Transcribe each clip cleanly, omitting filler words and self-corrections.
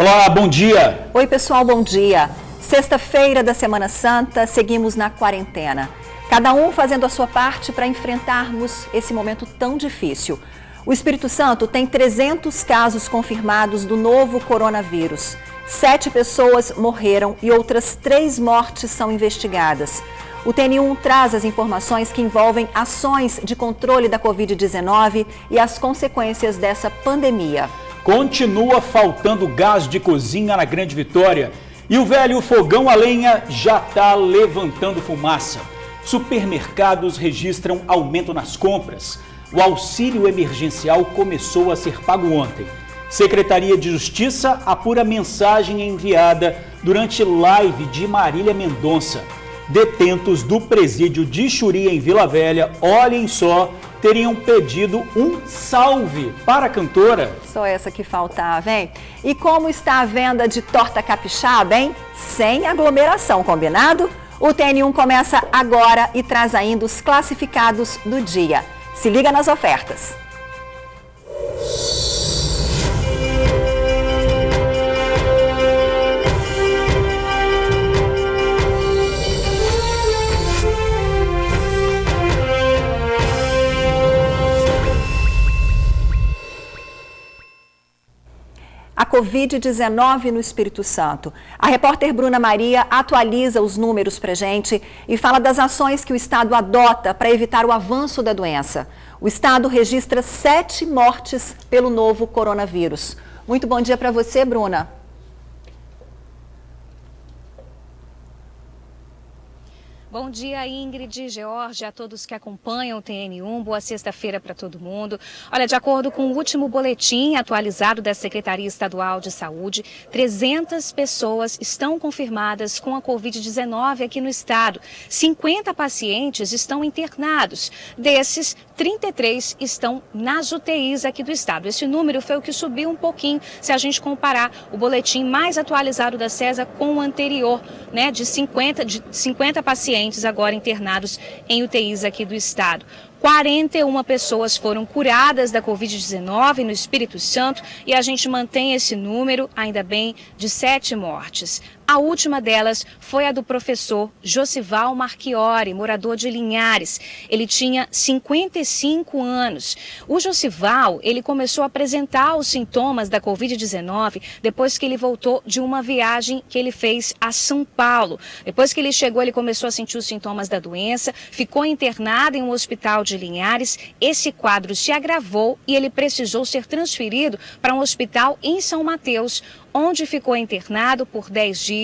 Olá, bom dia. Oi, pessoal, bom dia. Sexta-feira da Semana Santa, seguimos na quarentena. Cada um fazendo a sua parte para enfrentarmos esse momento tão difícil. O Espírito Santo tem 300 casos confirmados do novo coronavírus. 7 pessoas morreram e outras 3 mortes são investigadas. O TN1 traz as informações que envolvem ações de controle da Covid-19 e as consequências dessa pandemia. Continua faltando gás de cozinha na Grande Vitória e o velho fogão a lenha já está levantando fumaça. Supermercados registram aumento nas compras. O auxílio emergencial começou a ser pago ontem. Secretaria de Justiça apura mensagem enviada durante live de Marília Mendonça. Detentos do presídio de Xuri, em Vila Velha, olhem só, teriam pedido um salve para a cantora. Só essa que faltava, hein? E como está a venda de torta capixaba, hein? Sem aglomeração, combinado? O TN1 começa agora e traz ainda os classificados do dia. Se liga nas ofertas. A Covid-19 no Espírito Santo. A repórter Bruna Maria atualiza os números para a gente e fala das ações que o Estado adota para evitar o avanço da doença. O Estado registra 7 mortes pelo novo coronavírus. Muito bom dia para você, Bruna. Bom dia, Ingrid, George, a todos que acompanham o TN1. Boa sexta-feira para todo mundo. Olha, de acordo com o último boletim atualizado da Secretaria Estadual de Saúde, 300 pessoas estão confirmadas com a Covid-19 aqui no estado. 50 pacientes estão internados. Desses, 33 estão nas UTIs aqui do estado. Esse número foi o que subiu um pouquinho se a gente comparar o boletim mais atualizado da CESA com o anterior, né, de 50 pacientes agora internados em UTIs aqui do estado. 41 pessoas foram curadas da Covid-19 no Espírito Santo e a gente mantém esse número, ainda bem, de 7 mortes. A última delas foi a do professor Josival Marchiori, morador de Linhares. Ele tinha 55 anos. O Josival, ele começou a apresentar os sintomas da Covid-19 depois que ele voltou de uma viagem que ele fez a São Paulo. Depois que ele chegou, ele começou a sentir os sintomas da doença, ficou internado em um hospital de Linhares. Esse quadro se agravou e ele precisou ser transferido para um hospital em São Mateus, onde ficou internado por 10 dias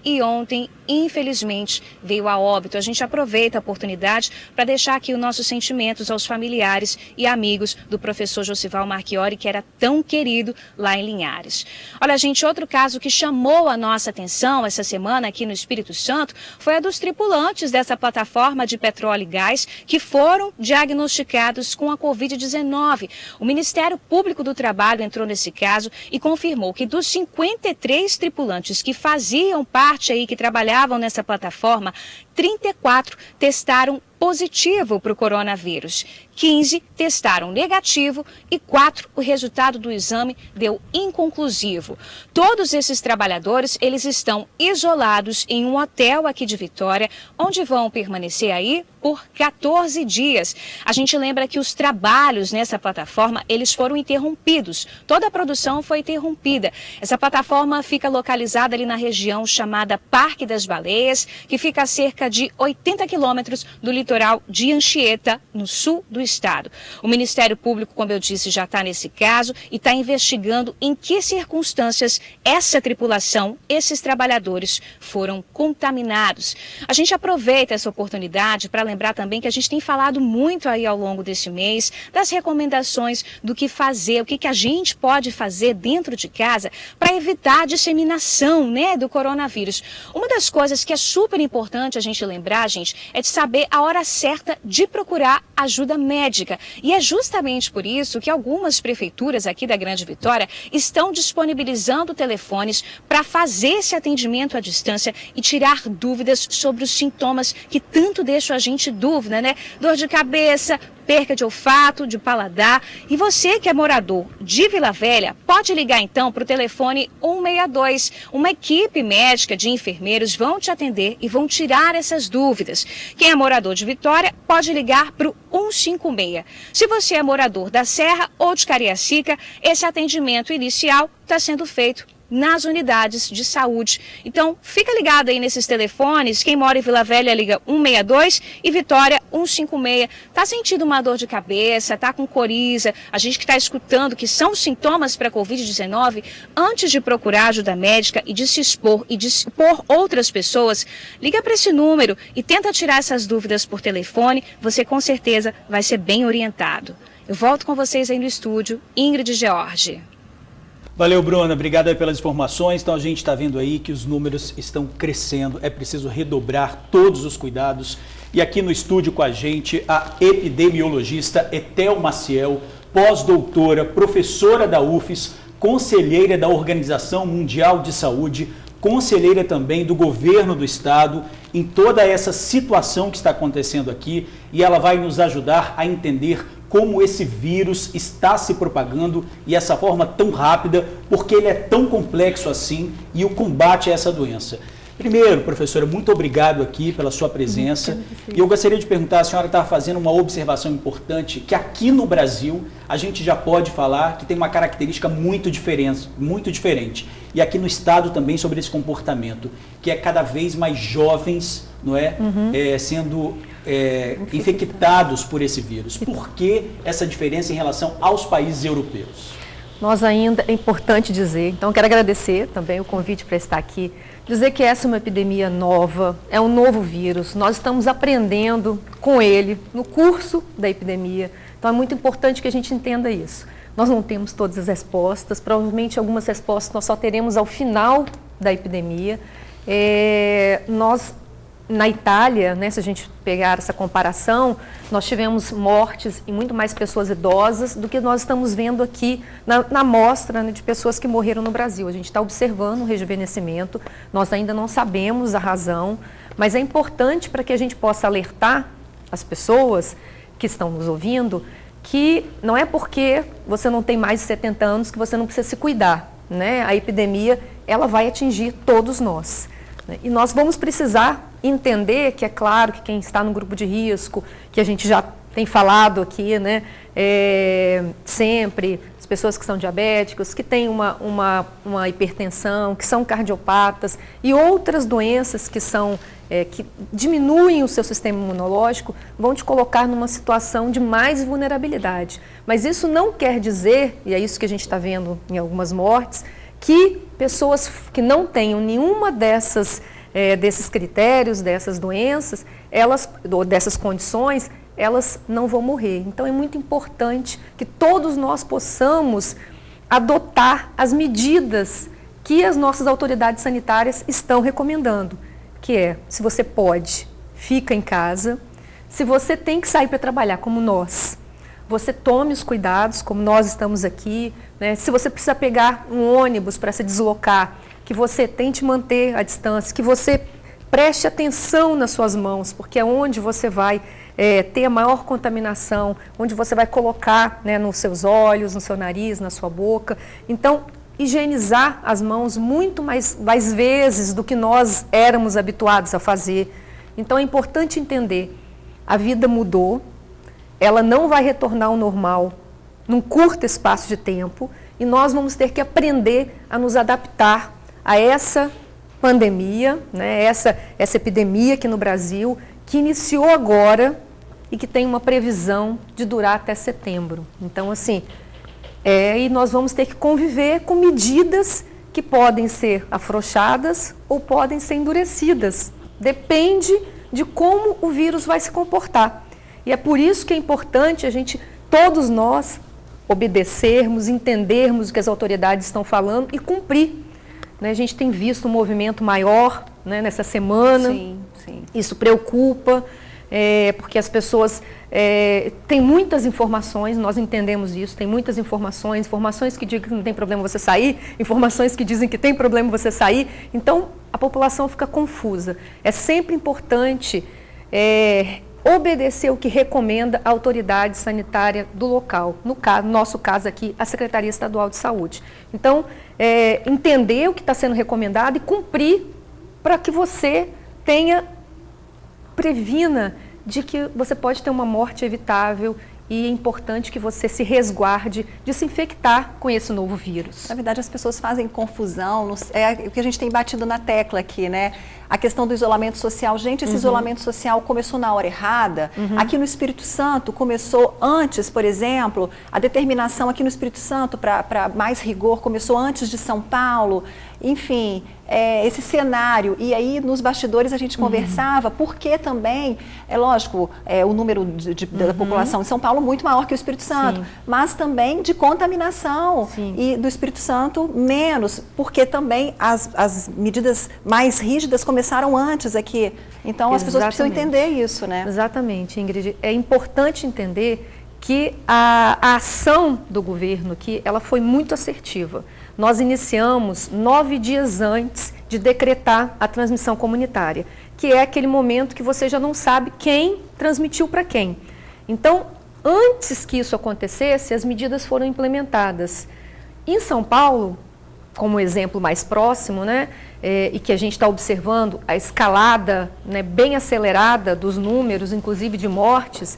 e ontem, infelizmente, veio a óbito. A gente aproveita a oportunidade para deixar aqui os nossos sentimentos aos familiares e amigos do professor Josival Marchiori, que era tão querido lá em Linhares. Olha, gente, outro caso que chamou a nossa atenção essa semana aqui no Espírito Santo foi a dos tripulantes dessa plataforma de petróleo e gás que foram diagnosticados com a Covid-19. O Ministério Público do Trabalho entrou nesse caso e confirmou que dos 53 tripulantes que faziam parte aí, que trabalhavam nessa plataforma, 34 testaram positivo para o coronavírus. 15 testaram negativo e 4 o resultado do exame deu inconclusivo. Todos esses trabalhadores, eles estão isolados em um hotel aqui de Vitória, onde vão permanecer aí por 14 dias. A gente lembra que os trabalhos nessa plataforma, eles foram interrompidos. Toda a produção foi interrompida. Essa plataforma fica localizada ali na região chamada Parque das Baleias, que fica a cerca de 80 quilômetros do litoral de Anchieta, no sul do estado. O Ministério Público, como eu disse, já está nesse caso e está investigando em que circunstâncias essa tripulação, esses trabalhadores foram contaminados. A gente aproveita essa oportunidade para lembrar também que a gente tem falado muito aí ao longo desse mês das recomendações do que fazer, o que a gente pode fazer dentro de casa para evitar a disseminação, né, do coronavírus. Uma das coisas que é super importante a gente lembrar, gente, é de saber a hora hora certa de procurar ajuda médica. E é justamente por isso que algumas prefeituras aqui da Grande Vitória estão disponibilizando telefones para fazer esse atendimento à distância e tirar dúvidas sobre os sintomas que tanto deixam a gente dúvida, né? Dor de cabeça, perca de olfato, de paladar. E você que é morador de Vila Velha, pode ligar então para o telefone 162. Uma equipe médica de enfermeiros vão te atender e vão tirar essas dúvidas. Quem é morador de Vitória pode ligar para o 156. Se você é morador da Serra ou de Cariacica, esse atendimento inicial está sendo feito nas unidades de saúde. Então, fica ligado aí nesses telefones. Quem mora em Vila Velha liga 162 e Vitória 156. Tá sentindo uma dor de cabeça, tá com coriza, a gente que está escutando que são sintomas para a Covid-19, antes de procurar ajuda médica e de se expor e de expor outras pessoas, liga para esse número e tenta tirar essas dúvidas por telefone. Você com certeza vai ser bem orientado. Eu volto com vocês aí no estúdio, Ingrid e George. Valeu, Bruna. Obrigado aí pelas informações. Então, a gente está vendo aí que os números estão crescendo. É preciso redobrar todos os cuidados. E aqui no estúdio com a gente, a epidemiologista Etel Maciel, pós-doutora, professora da UFES, conselheira da Organização Mundial de Saúde, conselheira também do governo do estado, em toda essa situação que está acontecendo aqui. E ela vai nos ajudar a entender como esse vírus está se propagando e essa forma tão rápida, porque ele é tão complexo assim, e o combate a essa doença. Primeiro, professora, muito obrigado aqui pela sua presença. E eu gostaria de perguntar, a senhora estava fazendo uma observação importante, que aqui no Brasil a gente já pode falar que tem uma característica muito diferente. E aqui no estado também sobre esse comportamento, que é cada vez mais jovens, não é? Sendo infectados por esse vírus. Por que essa diferença em relação aos países europeus? Nós ainda, é importante dizer, então quero agradecer também o convite para estar aqui, dizer que essa é uma epidemia nova, é um novo vírus, nós estamos aprendendo com ele no curso da epidemia, então é muito importante que a gente entenda isso. Nós não temos todas as respostas, provavelmente algumas respostas nós só teremos ao final da epidemia. Na Itália, né, se a gente pegar essa comparação, nós tivemos mortes e muito mais pessoas idosas do que nós estamos vendo aqui na amostra, né, de pessoas que morreram no Brasil. A gente está observando o rejuvenescimento, nós ainda não sabemos a razão, mas é importante para que a gente possa alertar as pessoas que estão nos ouvindo que não é porque você não tem mais de 70 anos que você não precisa se cuidar, né? A epidemia, ela vai atingir todos nós. E nós vamos precisar entender que é claro que quem está no grupo de risco, que a gente já tem falado aqui, né, sempre, as pessoas que são diabéticas, que têm uma hipertensão, que são cardiopatas e outras doenças que que diminuem o seu sistema imunológico, vão te colocar numa situação de mais vulnerabilidade. Mas isso não quer dizer, e é isso que a gente está vendo em algumas mortes, que pessoas que não tenham nenhuma desses critérios, dessas doenças, ou dessas condições, elas não vão morrer. Então é muito importante que todos nós possamos adotar as medidas que as nossas autoridades sanitárias estão recomendando, que é, se você pode, fica em casa. Se você tem que sair para trabalhar, como nós, você tome os cuidados, como nós estamos aqui, né? Se você precisa pegar um ônibus para se deslocar, que você tente manter a distância, que você preste atenção nas suas mãos, porque é onde você vai ter a maior contaminação, onde você vai colocar, né, nos seus olhos, no seu nariz, na sua boca. Então, higienizar as mãos muito mais vezes do que nós éramos habituados a fazer. Então, é importante entender, a vida mudou, ela não vai retornar ao normal num curto espaço de tempo e nós vamos ter que aprender a nos adaptar a essa pandemia, né, essa epidemia aqui no Brasil, que iniciou agora e que tem uma previsão de durar até setembro. Então, assim, e nós vamos ter que conviver com medidas que podem ser afrouxadas ou podem ser endurecidas. Depende de como o vírus vai se comportar. E é por isso que é importante todos nós, obedecermos, entendermos o que as autoridades estão falando e cumprir. Né? A gente tem visto um movimento maior, né, nessa semana. Sim, sim. Isso preocupa. porque as pessoas têm muitas informações, nós entendemos isso, tem muitas informações que dizem que não tem problema você sair, informações que dizem que tem problema você sair, então a população fica confusa. É sempre importante obedecer o que recomenda a autoridade sanitária do local, no nosso caso aqui, a Secretaria Estadual de Saúde. Então, entender o que está sendo recomendado e cumprir para que você previna de que você pode ter uma morte evitável e é importante que você se resguarde de se infectar com esse novo vírus. Na verdade, as pessoas fazem confusão, é o que a gente tem batido na tecla aqui, né? A questão do isolamento social. Gente, esse isolamento social começou na hora errada. Aqui no Espírito Santo começou antes, por exemplo, a determinação aqui no Espírito Santo para mais rigor começou antes de São Paulo. Enfim, esse cenário. E aí, nos bastidores, a gente conversava, porque também, é lógico, o número da população de São Paulo muito maior que o Espírito Santo, sim, mas também de contaminação. Sim. E do Espírito Santo menos, porque também as medidas mais rígidas começaram antes aqui. Então, as pessoas precisam entender isso, né? Exatamente, Ingrid. É importante entender que a ação do governo aqui, ela foi muito assertiva. Nós iniciamos 9 dias antes de decretar a transmissão comunitária, que é aquele momento que você já não sabe quem transmitiu para quem. Então, antes que isso acontecesse, as medidas foram implementadas. Em São Paulo, como exemplo mais próximo, né, e que a gente está observando a escalada, né, bem acelerada dos números, inclusive de mortes,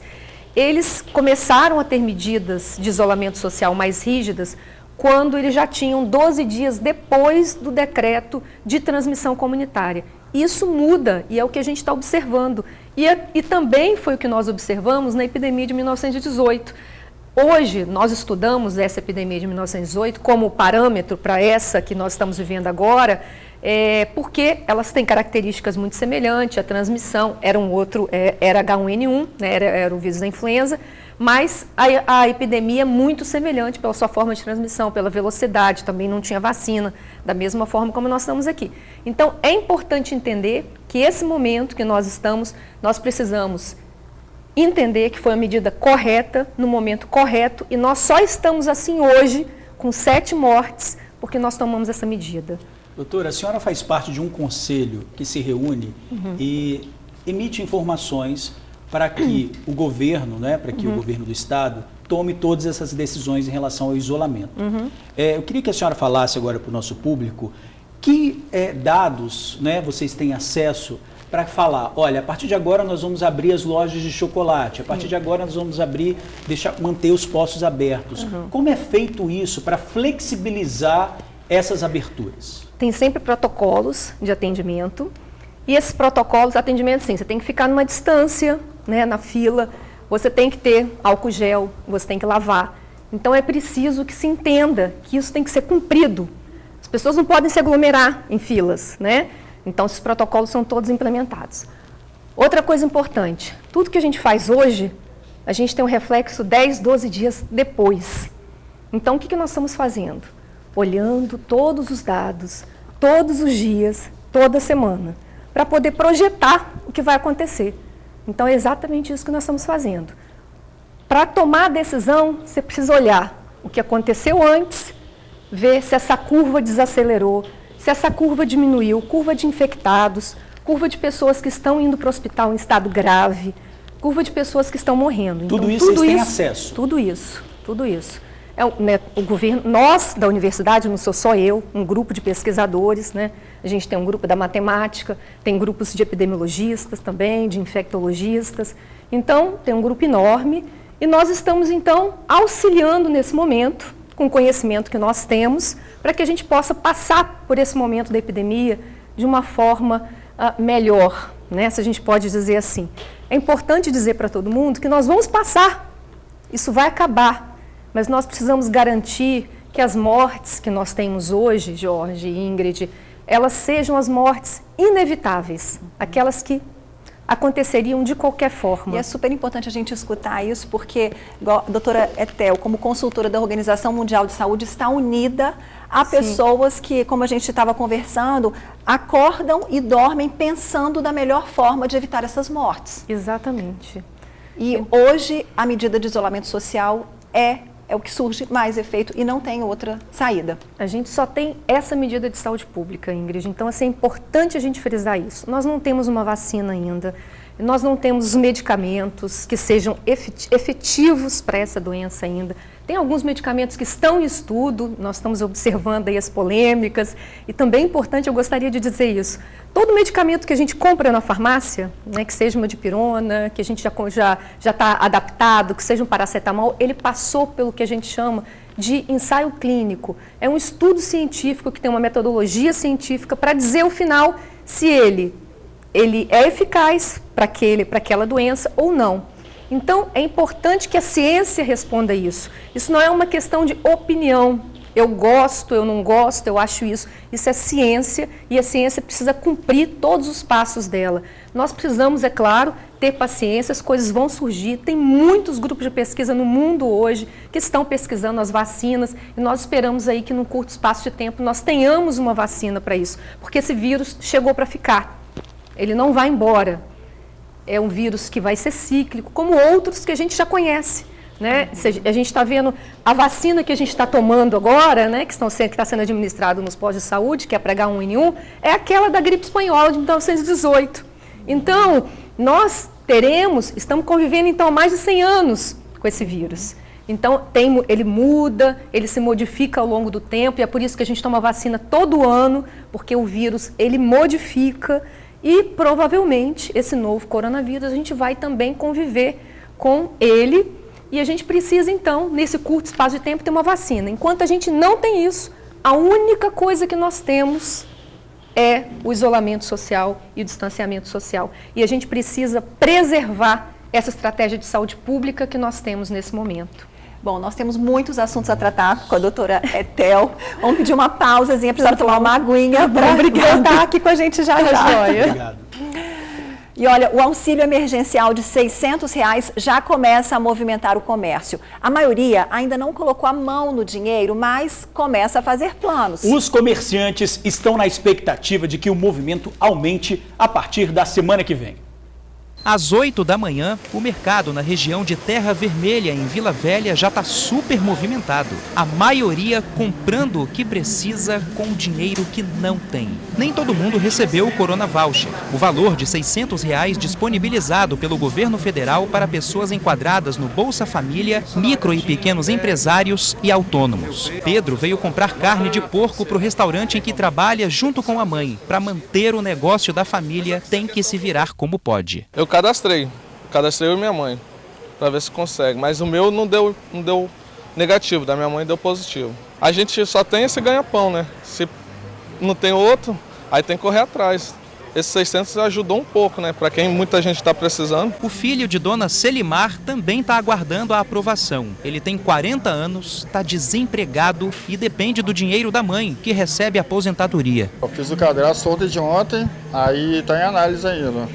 eles começaram a ter medidas de isolamento social mais rígidas quando eles já tinham 12 dias depois do decreto de transmissão comunitária. Isso muda e é o que a gente está observando. E também foi o que nós observamos na epidemia de 1918. Hoje, nós estudamos essa epidemia de 1918 como parâmetro para essa que nós estamos vivendo agora, porque elas têm características muito semelhantes, a transmissão era era H1N1, né, era o vírus da influenza, mas a epidemia é muito semelhante pela sua forma de transmissão, pela velocidade, também não tinha vacina, da mesma forma como nós estamos aqui. Então, é importante entender que esse momento que nós estamos, nós precisamos entender que foi a medida correta, no momento correto, e nós só estamos assim hoje, com 7 mortes, porque nós tomamos essa medida. Doutora, a senhora faz parte de um conselho que se reúne e emite informações para que o governo, né, para que o governo do Estado tome todas essas decisões em relação ao isolamento. Eu queria que a senhora falasse agora para o nosso público que dados, né, vocês têm acesso para falar, olha, a partir de agora nós vamos abrir as lojas de chocolate, a partir de agora nós vamos abrir, manter os postos abertos. Como é feito isso para flexibilizar essas aberturas? Tem sempre protocolos de atendimento e esses protocolos de atendimento, sim, você tem que ficar numa distância, né, na fila, você tem que ter álcool gel, você tem que lavar. Então é preciso que se entenda que isso tem que ser cumprido. As pessoas não podem se aglomerar em filas, né? Então esses protocolos são todos implementados. Outra coisa importante, tudo que a gente faz hoje, a gente tem um reflexo 10, 12 dias depois. Então o que nós estamos fazendo? Olhando todos os dados, todos os dias, toda semana, para poder projetar o que vai acontecer. Então é exatamente isso que nós estamos fazendo. Para tomar a decisão, você precisa olhar o que aconteceu antes, ver se essa curva desacelerou, se essa curva diminuiu, curva de infectados, curva de pessoas que estão indo para o hospital em estado grave, curva de pessoas que estão morrendo. Então, tudo isso vocês têm acesso? Tudo isso. O governo, nós da universidade, não sou só eu, um grupo de pesquisadores, né? A gente tem um grupo da matemática, tem grupos de epidemiologistas também, de infectologistas. Então, tem um grupo enorme e nós estamos, então, auxiliando nesse momento, com o conhecimento que nós temos, para que a gente possa passar por esse momento da epidemia de uma forma melhor, né? Se a gente pode dizer assim. É importante dizer para todo mundo que nós vamos passar, isso vai acabar. Mas nós precisamos garantir que as mortes que nós temos hoje, Jorge e Ingrid, elas sejam as mortes inevitáveis, aquelas que aconteceriam de qualquer forma. E é super importante a gente escutar isso, porque igual a doutora Ethel, como consultora da Organização Mundial de Saúde, está unida a pessoas que, como a gente estava conversando, acordam e dormem pensando da melhor forma de evitar essas mortes. Exatamente. E hoje a medida de isolamento social é o que surge mais efeito e não tem outra saída. A gente só tem essa medida de saúde pública, Ingrid. Então, assim, é importante a gente frisar isso. Nós não temos uma vacina ainda, nós não temos os medicamentos que sejam efetivos para essa doença ainda. Tem alguns medicamentos que estão em estudo, nós estamos observando aí as polêmicas, e também é importante, eu gostaria de dizer isso, todo medicamento que a gente compra na farmácia, né, que seja uma dipirona, que a gente já está adaptado, que seja um paracetamol, ele passou pelo que a gente chama de ensaio clínico. É um estudo científico que tem uma metodologia científica para dizer ao final se ele é eficaz para aquela doença ou não. Então, é importante que a ciência responda isso. Isso não é uma questão de opinião. Eu gosto, eu não gosto, eu acho isso. Isso é ciência e a ciência precisa cumprir todos os passos dela. Nós precisamos, é claro, ter paciência, as coisas vão surgir. Tem muitos grupos de pesquisa no mundo hoje que estão pesquisando as vacinas e nós esperamos aí que num curto espaço de tempo nós tenhamos uma vacina para isso, porque esse vírus chegou para ficar. Ele não vai embora. É um vírus que vai ser cíclico, como outros que a gente já conhece, né? A gente está vendo a vacina que a gente está tomando agora, né, que está sendo administrada nos postos de saúde, que é para H1N1, é aquela da gripe espanhola de 1918. Então, nós estamos convivendo então há mais de 100 anos com esse vírus. Então, ele muda, ele se modifica ao longo do tempo, e é por isso que a gente toma vacina todo ano, porque o vírus, ele modifica. E, provavelmente, esse novo coronavírus, a gente vai também conviver com ele e a gente precisa, então, nesse curto espaço de tempo, ter uma vacina. Enquanto a gente não tem isso, a única coisa que nós temos é o isolamento social e o distanciamento social. E a gente precisa preservar essa estratégia de saúde pública que nós temos nesse momento. Bom, nós temos muitos assuntos a tratar com a doutora Ethel. Vamos pedir uma pausazinha para a senhora tomar uma aguinha para voltar aqui com a gente já. Obrigado. E olha, o auxílio emergencial de R$600 já começa a movimentar o comércio. A maioria ainda não colocou a mão no dinheiro, mas começa a fazer planos. Os comerciantes estão na expectativa de que o movimento aumente a partir da semana que vem. Às 8 da manhã, o mercado na região de Terra Vermelha, em Vila Velha, já está super movimentado. A maioria comprando o que precisa com dinheiro que não tem. Nem todo mundo recebeu o Corona Voucher, o valor de R$600 disponibilizado pelo governo federal para pessoas enquadradas no Bolsa Família, micro e pequenos empresários e autônomos. Pedro veio comprar carne de porco para o restaurante em que trabalha junto com a mãe. Para manter o negócio da família, tem que se virar como pode. Eu cadastrei eu e minha mãe, para ver se consegue, mas o meu não deu negativo, da minha mãe deu positivo. A gente só tem esse ganha-pão, né? Se não tem outro, aí tem que correr atrás. Esses 600 ajudou um pouco, né? Para quem muita gente está precisando. O filho de dona Selimar também está aguardando a aprovação. Ele tem 40 anos, está desempregado e depende do dinheiro da mãe, que recebe aposentadoria. Eu fiz o cadastro ontem de ontem, aí está em análise ainda.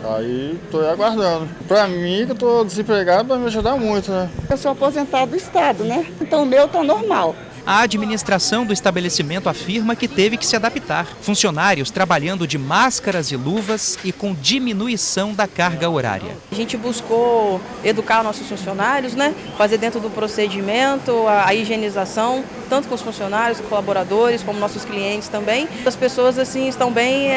Aí estou aguardando. Para mim, que eu estou desempregado, vai me ajudar muito, né? Eu sou aposentado do Estado, né? Então o meu está normal. A administração do estabelecimento afirma que teve que se adaptar. Funcionários trabalhando de máscaras e luvas e com diminuição da carga horária. A gente buscou educar nossos funcionários, né? Fazer dentro do procedimento a higienização, tanto com os funcionários, colaboradores, como nossos clientes também. As pessoas assim estão bem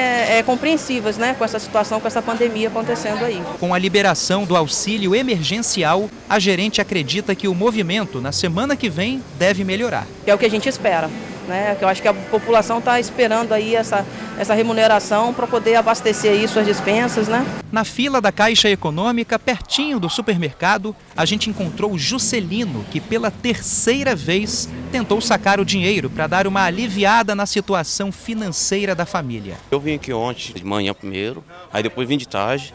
compreensivas, né? Com essa situação, com essa pandemia acontecendo aí. Com a liberação do auxílio emergencial, a gerente acredita que o movimento na semana que vem deve melhorar. É o que a gente espera, né? Eu acho que a população está esperando aí essa remuneração para poder abastecer aí suas despensas, né? Na fila da Caixa Econômica, pertinho do supermercado, a gente encontrou o Juscelino, que pela terceira vez tentou sacar o dinheiro para dar uma aliviada na situação financeira da família. Eu vim aqui ontem de manhã primeiro, aí depois vim de tarde,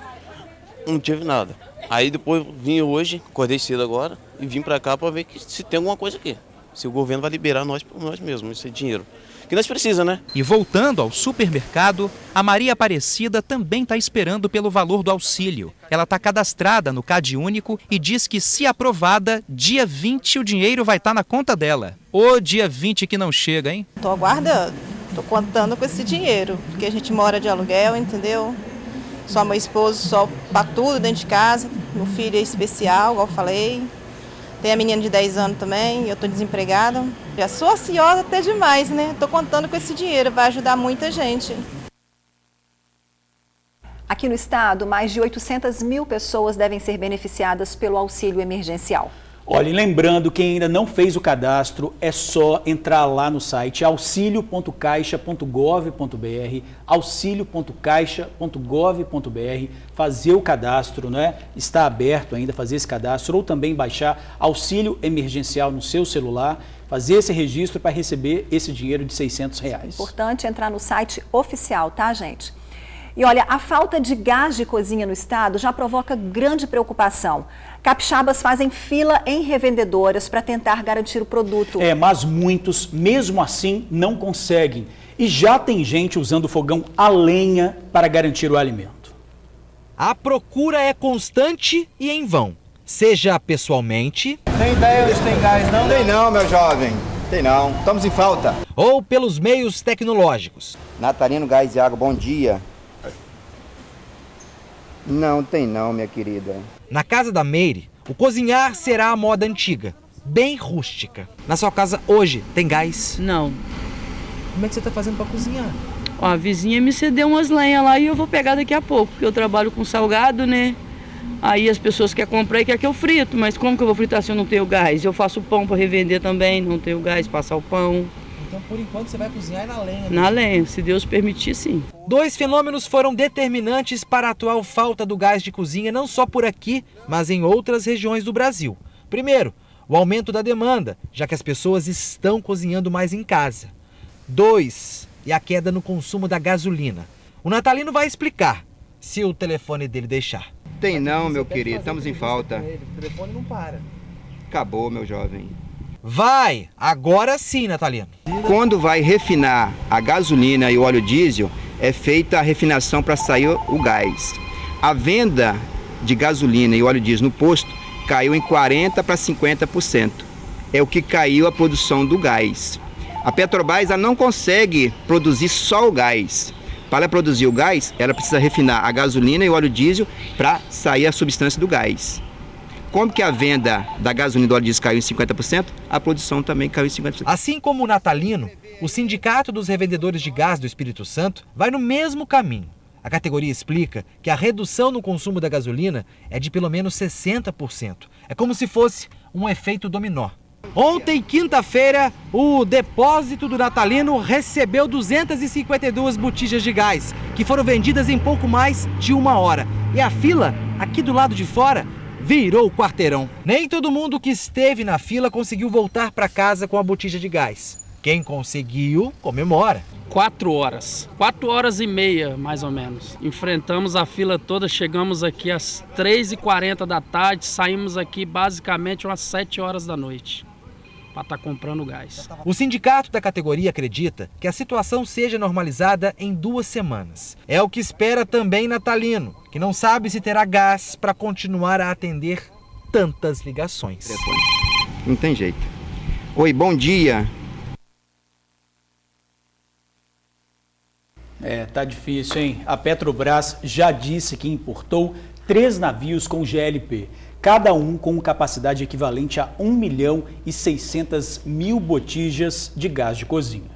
não tive nada. Aí depois vim hoje, acordei cedo agora e vim para cá para ver se tem alguma coisa aqui. Se o governo vai liberar nós mesmos esse dinheiro. que nós precisamos, né? E voltando ao supermercado, a Maria Aparecida também está esperando pelo valor do auxílio. Ela está cadastrada no CadÚnico e diz que, se aprovada, dia 20 o dinheiro vai estar na conta dela. Ô, dia 20 que não chega, hein? Estou aguardando, estou contando com esse dinheiro, porque a gente mora de aluguel, entendeu? Só meu esposo, só para tudo dentro de casa. Meu filho é especial, igual eu falei. Tem a menina de 10 anos também, eu estou desempregada. Já sou ansiosa até demais, né? Estou contando com esse dinheiro, vai ajudar muita gente. Aqui no estado, mais de 800 mil pessoas devem ser beneficiadas pelo auxílio emergencial. Olha, e lembrando, quem ainda não fez o cadastro, é só entrar lá no site auxilio.caixa.gov.br, auxilio.caixa.gov.br, fazer o cadastro, né? Está aberto ainda fazer esse cadastro, ou também baixar auxílio emergencial no seu celular, fazer esse registro para receber esse dinheiro de R$600. Importante entrar no site oficial, tá, gente? E olha, a falta de gás de cozinha no estado já provoca grande preocupação. Capixabas fazem fila em revendedoras para tentar garantir o produto. Mas muitos, mesmo assim, não conseguem. E já tem gente usando o fogão a lenha para garantir o alimento. A procura é constante e em vão. Seja pessoalmente... Tem ideia se tem gás não? Tem não, meu jovem. Tem não. Estamos em falta. Ou pelos meios tecnológicos. Natalino Gás e Água, bom dia. Não, tem não, minha querida. Na casa da Meire, o cozinhar será a moda antiga, bem rústica. Na sua casa hoje, tem gás? Não. Como é que você está fazendo para cozinhar? Ó, a vizinha me cedeu umas lenhas lá e eu vou pegar daqui a pouco, porque eu trabalho com salgado, né? Aí as pessoas querem comprar e querem que eu frito, mas como que eu vou fritar se eu não tenho gás? Eu faço pão para revender também, não tenho gás, passar o pão. Então, por enquanto, você vai cozinhar na lenha. Na lenha, se Deus permitir, sim. 2 fenômenos foram determinantes para a atual falta do gás de cozinha, não só por aqui, mas em outras regiões do Brasil. Primeiro, o aumento da demanda, já que as pessoas estão cozinhando mais em casa. 2, e a queda no consumo da gasolina. O Natalino vai explicar, se o telefone dele deixar. Tem não, meu querido, estamos em falta. O telefone não para. Acabou, meu jovem. Vai! Agora sim, Natalino. Quando vai refinar a gasolina e o óleo diesel, é feita a refinação para sair o gás. A venda de gasolina e óleo diesel no posto caiu em 40% para 50%. É o que caiu a produção do gás. A Petrobras não consegue produzir só o gás. Para produzir o gás, ela precisa refinar a gasolina e o óleo diesel para sair a substância do gás. Como que a venda da gasolina e do óleo diesel caiu em 50%, a produção também caiu em 50%. Assim como o Natalino, o Sindicato dos Revendedores de Gás do Espírito Santo vai no mesmo caminho. A categoria explica que a redução no consumo da gasolina é de pelo menos 60%. É como se fosse um efeito dominó. Ontem, quinta-feira, o depósito do Natalino recebeu 252 botijas de gás, que foram vendidas em pouco mais de 1 hora. E a fila, aqui do lado de fora, virou o quarteirão. Nem todo mundo que esteve na fila conseguiu voltar para casa com a botija de gás. Quem conseguiu, comemora. 4 horas. 4 horas e meia, mais ou menos. Enfrentamos a fila toda, chegamos aqui às 3h40 da tarde, saímos aqui basicamente às 7 horas da noite para estar comprando gás. O sindicato da categoria acredita que a situação seja normalizada em 2 semanas. É o que espera também Natalino, que não sabe se terá gás para continuar a atender tantas ligações. Não tem jeito. Oi, bom dia. Tá difícil, hein? A Petrobras já disse que importou 3 navios com GLP, cada um com capacidade equivalente a 1.600.000 botijas de gás de cozinha.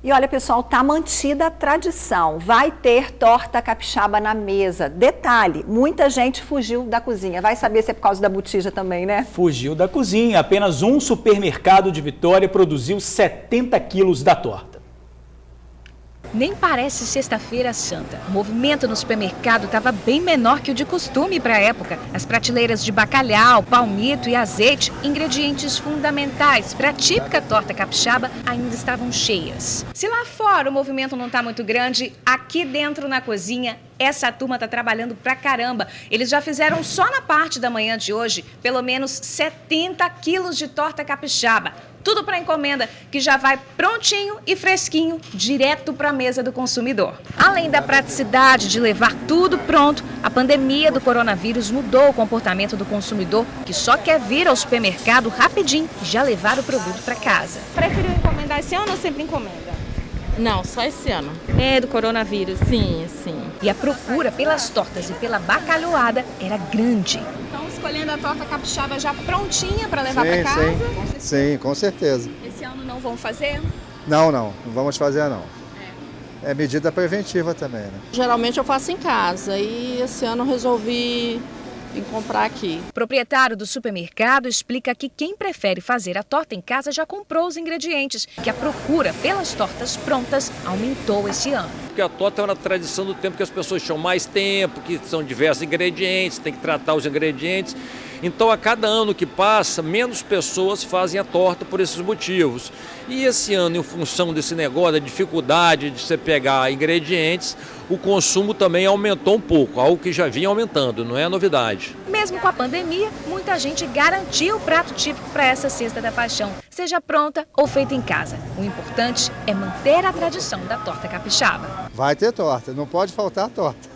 E olha, pessoal, tá mantida a tradição. Vai ter torta capixaba na mesa. Detalhe, muita gente fugiu da cozinha. Vai saber se é por causa da botija também, né? Fugiu da cozinha. Apenas um supermercado de Vitória produziu 70 quilos da torta. Nem parece sexta-feira santa. O movimento no supermercado estava bem menor que o de costume para a época. As prateleiras de bacalhau, palmito e azeite, ingredientes fundamentais para a típica torta capixaba, ainda estavam cheias. Se lá fora o movimento não está muito grande, aqui dentro na cozinha, essa turma está trabalhando pra caramba. Eles já fizeram só na parte da manhã de hoje, pelo menos 70 quilos de torta capixaba. tudo para encomenda, que já vai prontinho e fresquinho, direto para a mesa do consumidor. Além da praticidade de levar tudo pronto, a pandemia do coronavírus mudou o comportamento do consumidor, que só quer vir ao supermercado rapidinho e já levar o produto para casa. Preferiu encomendar esse ano ou sempre encomenda? Não, só esse ano. É do coronavírus? Sim, sim. E a procura pelas tortas e pela bacalhoada era grande. Estão escolhendo a torta capixaba já prontinha para levar para casa? Sim, com certeza. Esse ano não vão fazer? Não vamos fazer não. É medida preventiva também, né? Geralmente eu faço em casa e esse ano eu resolvi vir comprar aqui. O proprietário do supermercado explica que quem prefere fazer a torta em casa já comprou os ingredientes, que a procura pelas tortas prontas aumentou esse ano. Porque a torta é uma tradição do tempo que as pessoas tinham mais tempo, que são diversos ingredientes, tem que tratar os ingredientes. Então, a cada ano que passa, menos pessoas fazem a torta por esses motivos. E esse ano, em função desse negócio, da dificuldade de você pegar ingredientes, o consumo também aumentou um pouco, algo que já vinha aumentando, não é novidade. Mesmo com a pandemia, muita gente garantiu o prato típico para essa Cesta da Paixão, seja pronta ou feita em casa. O importante é manter a tradição da torta capixaba. Vai ter torta, não pode faltar torta.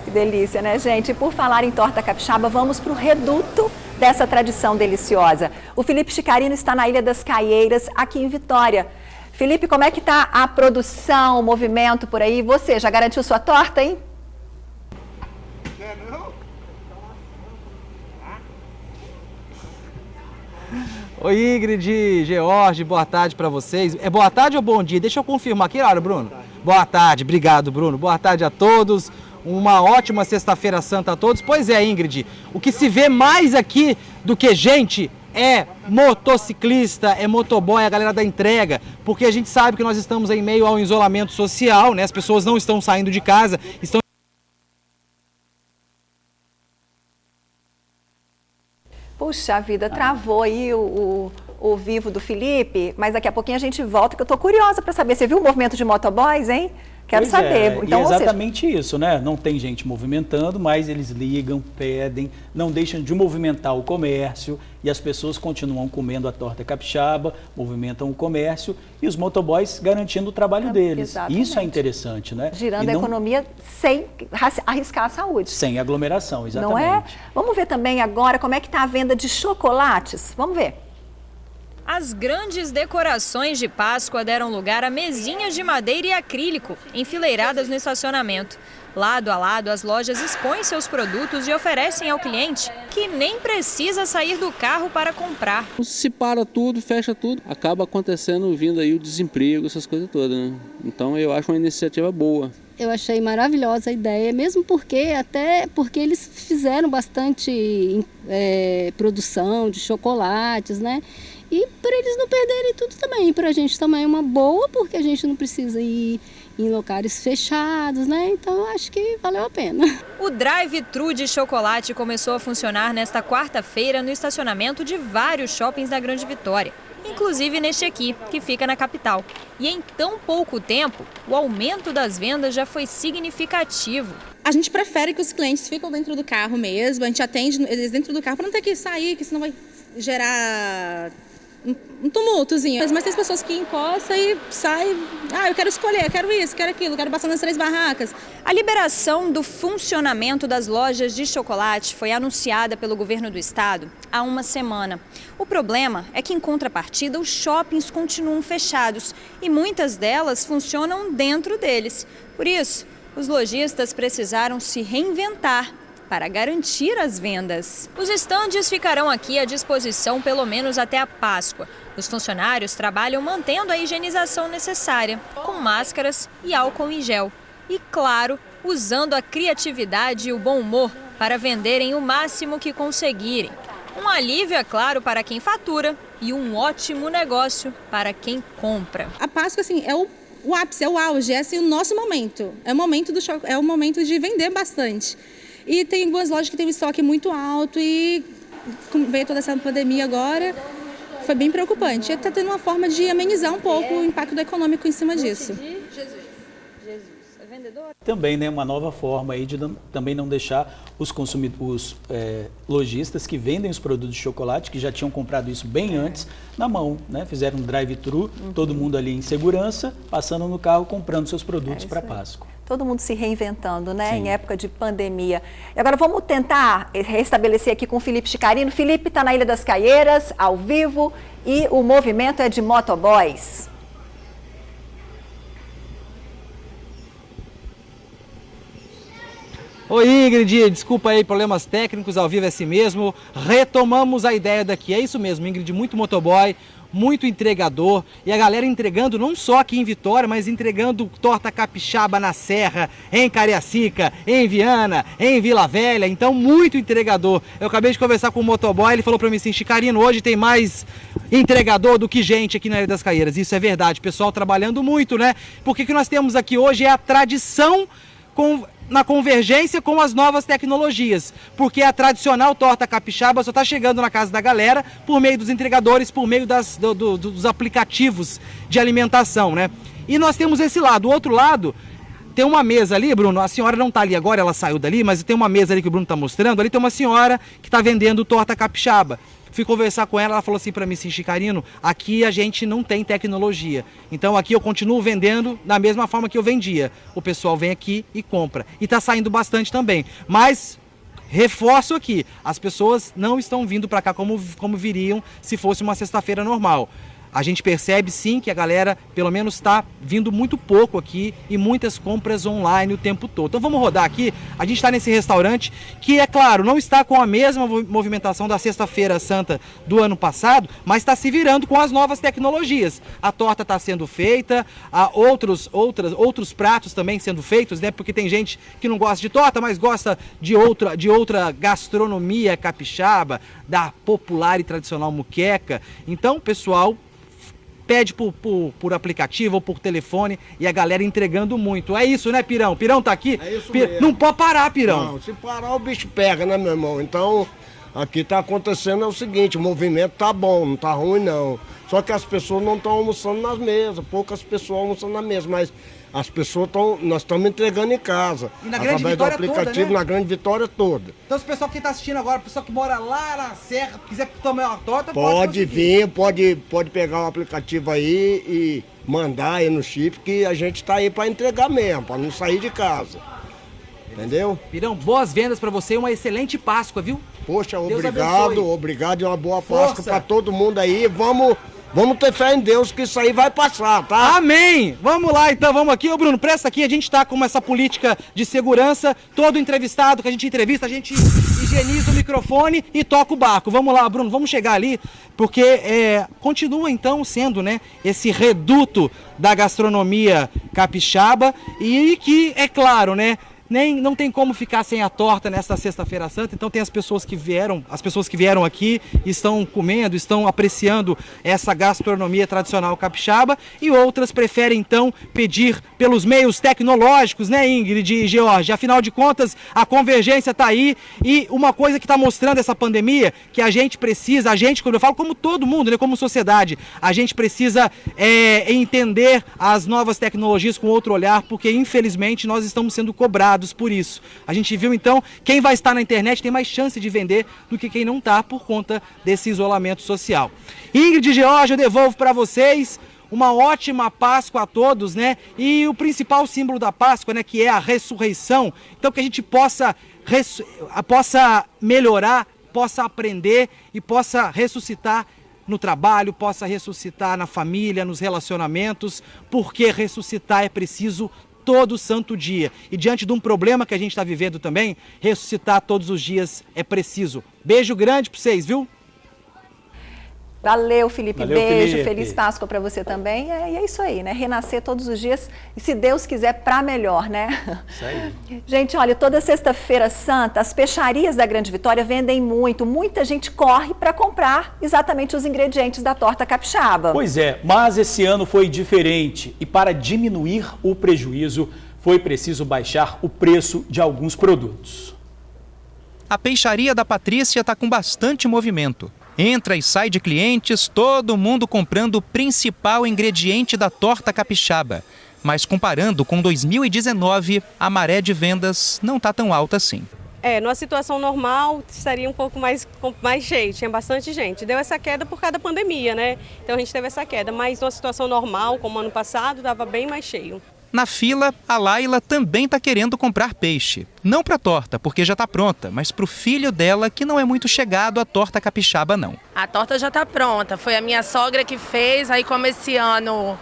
Que delícia, né, gente? E por falar em torta capixaba, vamos para o reduto dessa tradição deliciosa. O Felipe Chicarino está na Ilha das Caieiras, aqui em Vitória. Felipe, como é que está a produção, o movimento por aí? Você já garantiu sua torta, hein? Oi, Ingrid, George, boa tarde para vocês. É boa tarde ou bom dia? Deixa eu confirmar. Que hora, Bruno? Boa tarde, obrigado, Bruno. Boa tarde a todos. Uma ótima Sexta-feira Santa a todos. Pois é, Ingrid, o que se vê mais aqui do que gente é motociclista, é motoboy, a galera da entrega, porque a gente sabe que nós estamos em meio ao isolamento social, né? As pessoas não estão saindo de casa, estão... Puxa vida, travou aí o vivo do Felipe, mas daqui a pouquinho a gente volta, que eu tô curiosa para saber. Você viu o movimento de motoboys, hein? Quero saber. Então, e exatamente isso, né? Não tem gente movimentando, mas eles ligam, pedem, não deixam de movimentar o comércio e as pessoas continuam comendo a torta capixaba, movimentam o comércio e os motoboys garantindo o trabalho deles. Exatamente. Isso é interessante, né? Girando a economia sem arriscar a saúde. Sem aglomeração, exatamente. Não é? Vamos ver também agora como é que está a venda de chocolates. Vamos ver. As grandes decorações de Páscoa deram lugar a mesinhas de madeira e acrílico, enfileiradas no estacionamento. Lado a lado, as lojas expõem seus produtos e oferecem ao cliente que nem precisa sair do carro para comprar. Se para tudo, fecha tudo, acaba acontecendo, vindo aí o desemprego, essas coisas todas, né? Então eu acho uma iniciativa boa. Eu achei maravilhosa a ideia, mesmo porque eles fizeram bastante produção de chocolates, né? E para eles não perderem tudo também, para a gente também é uma boa, porque a gente não precisa ir em locais fechados, né? Então eu acho que valeu a pena. O drive-thru de chocolate começou a funcionar nesta quarta-feira no estacionamento de vários shoppings da Grande Vitória, inclusive neste aqui, que fica na capital. E em tão pouco tempo, o aumento das vendas já foi significativo. A gente prefere que os clientes fiquem dentro do carro mesmo, a gente atende eles dentro do carro para não ter que sair, que senão vai gerar um tumultozinho. Mas tem pessoas que encostam e saem, eu quero escolher, quero isso, quero aquilo, quero passar nas 3 barracas. A liberação do funcionamento das lojas de chocolate foi anunciada pelo governo do estado há uma semana. O problema é que, em contrapartida, os shoppings continuam fechados e muitas delas funcionam dentro deles. Por isso, os lojistas precisaram se reinventar para garantir as vendas. Os estandes ficarão aqui à disposição pelo menos até a Páscoa. Os funcionários trabalham mantendo a higienização necessária, com máscaras e álcool em gel. E, claro, usando a criatividade e o bom humor para venderem o máximo que conseguirem. Um alívio, é claro, para quem fatura e um ótimo negócio para quem compra. A Páscoa, assim, é o ápice, é o auge, é assim, o nosso momento. É o momento de vender bastante. E tem algumas lojas que têm um estoque muito alto e veio toda essa pandemia agora, foi bem preocupante. Está tendo uma forma de amenizar um pouco o impacto econômico em cima disso. Jesus. vendedor? Também, né, uma nova forma aí de também não deixar os consumidores, lojistas que vendem os produtos de chocolate, que já tinham comprado isso bem antes, na mão, né? Fizeram um drive-thru, todo mundo ali em segurança, passando no carro, comprando seus produtos para Páscoa. Todo mundo se reinventando, né? Sim. Em época de pandemia. E agora vamos tentar restabelecer aqui com o Felipe Chicarino. Felipe está na Ilha das Caieiras, ao vivo, e o movimento é de motoboys. Oi, Ingrid, desculpa aí, problemas técnicos, ao vivo é assim mesmo. Retomamos a ideia daqui, é isso mesmo, Ingrid, muito motoboy, muito entregador. E a galera entregando não só aqui em Vitória, mas entregando torta capixaba na Serra, em Cariacica, em Viana, em Vila Velha. Então, muito entregador. Eu acabei de conversar com o motoboy, ele falou pra mim assim, Chicarino, hoje tem mais entregador do que gente aqui na Ilha das Caieiras. Isso é verdade, pessoal trabalhando muito, né? Porque o que nós temos aqui hoje é a tradição na convergência com as novas tecnologias, porque a tradicional torta capixaba só está chegando na casa da galera por meio dos entregadores, por meio dos aplicativos de alimentação, né? E nós temos esse lado. O outro lado, tem uma mesa ali, Bruno, a senhora não está ali agora, ela saiu dali, mas tem uma mesa ali que o Bruno está mostrando, ali tem uma senhora que está vendendo torta capixaba. Fui conversar com ela, ela falou assim para mim, assim, Chicarino, aqui a gente não tem tecnologia. Então aqui eu continuo vendendo da mesma forma que eu vendia. O pessoal vem aqui e compra. E está saindo bastante também. Mas reforço aqui, as pessoas não estão vindo para cá como viriam se fosse uma sexta-feira normal. A gente percebe sim que a galera pelo menos está vindo muito pouco aqui e muitas compras online o tempo todo. Então vamos rodar aqui, a gente está nesse restaurante que é claro, não está com a mesma movimentação da Sexta-feira Santa do ano passado, mas está se virando com as novas tecnologias. A torta está sendo feita, outros pratos também sendo feitos, né? Porque tem gente que não gosta de torta, mas gosta de outra gastronomia capixaba, da popular e tradicional muqueca. Então, pessoal, pede por aplicativo ou por telefone e a galera entregando muito. É isso, né, Pirão? Pirão tá aqui? É isso mesmo. Não pode parar, Pirão. Não, se parar o bicho pega, né, meu irmão? Então, aqui tá acontecendo é o seguinte, o movimento tá bom, não tá ruim não. Só que as pessoas não estão almoçando nas mesas, poucas pessoas almoçando na mesa, mas as pessoas nós estamos entregando em casa. E na Grande Vitória do aplicativo, toda, né? Na Grande Vitória toda. Então, se o pessoal que está assistindo agora, o pessoal que mora lá na Serra, quiser tomar uma torta, pode vir, pode pegar o aplicativo aí e mandar aí no chip, que a gente está aí para entregar mesmo, para não sair de casa. Entendeu? Pirão, boas vendas para você e uma excelente Páscoa, viu? Poxa, Deus obrigado e uma boa Páscoa para todo mundo aí. Vamos ter fé em Deus que isso aí vai passar, tá? Amém! Vamos lá então, vamos aqui. Ô Bruno, presta aqui, a gente tá com essa política de segurança, todo entrevistado que a gente entrevista, a gente higieniza o microfone e toca o barco. Vamos lá, Bruno, vamos chegar ali, porque continua então sendo, né, esse reduto da gastronomia capixaba e que, é claro, né, não tem como ficar sem a torta nesta Sexta-feira Santa, então tem as pessoas que vieram aqui, estão comendo, estão apreciando essa gastronomia tradicional capixaba e outras preferem então pedir pelos meios tecnológicos, né, Ingrid e George? Afinal de contas, a convergência está aí e uma coisa que está mostrando essa pandemia, que a gente precisa, quando eu falo como todo mundo, né, como sociedade, a gente precisa entender as novas tecnologias com outro olhar, porque infelizmente nós estamos sendo cobrados por isso. A gente viu então, quem vai estar na internet tem mais chance de vender do que quem não está por conta desse isolamento social. Ingrid e George, eu devolvo para vocês uma ótima Páscoa a todos, né? E o principal símbolo da Páscoa, né, que é a ressurreição. Então que a gente possa melhorar, possa aprender e possa ressuscitar no trabalho, possa ressuscitar na família, nos relacionamentos, porque ressuscitar é preciso todo santo dia. E diante de um problema que a gente está vivendo também, ressuscitar todos os dias é preciso. Beijo grande para vocês, viu? Valeu, Felipe. Valeu, Beijo. Felipe. Feliz Páscoa para você também. E é isso aí, né? Renascer todos os dias e, se Deus quiser, para melhor, né? Isso aí. Gente, olha, toda Sexta-feira Santa, as peixarias da Grande Vitória vendem muito. Muita gente corre para comprar exatamente os ingredientes da torta capixaba. Pois é, mas esse ano foi diferente e para diminuir o prejuízo, foi preciso baixar o preço de alguns produtos. A peixaria da Patrícia está com bastante movimento. Entra e sai de clientes, todo mundo comprando o principal ingrediente da torta capixaba. Mas comparando com 2019, a maré de vendas não está tão alta assim. Numa situação normal, estaria um pouco mais cheio, tinha bastante gente. Deu essa queda por causa da pandemia, né? Então a gente teve essa queda, mas numa situação normal, como ano passado, estava bem mais cheio. Na fila, a Laila também está querendo comprar peixe. Não para a torta, porque já está pronta, mas para o filho dela, que não é muito chegado à torta capixaba, não. A torta já está pronta, foi a minha sogra que fez, aí como esse ano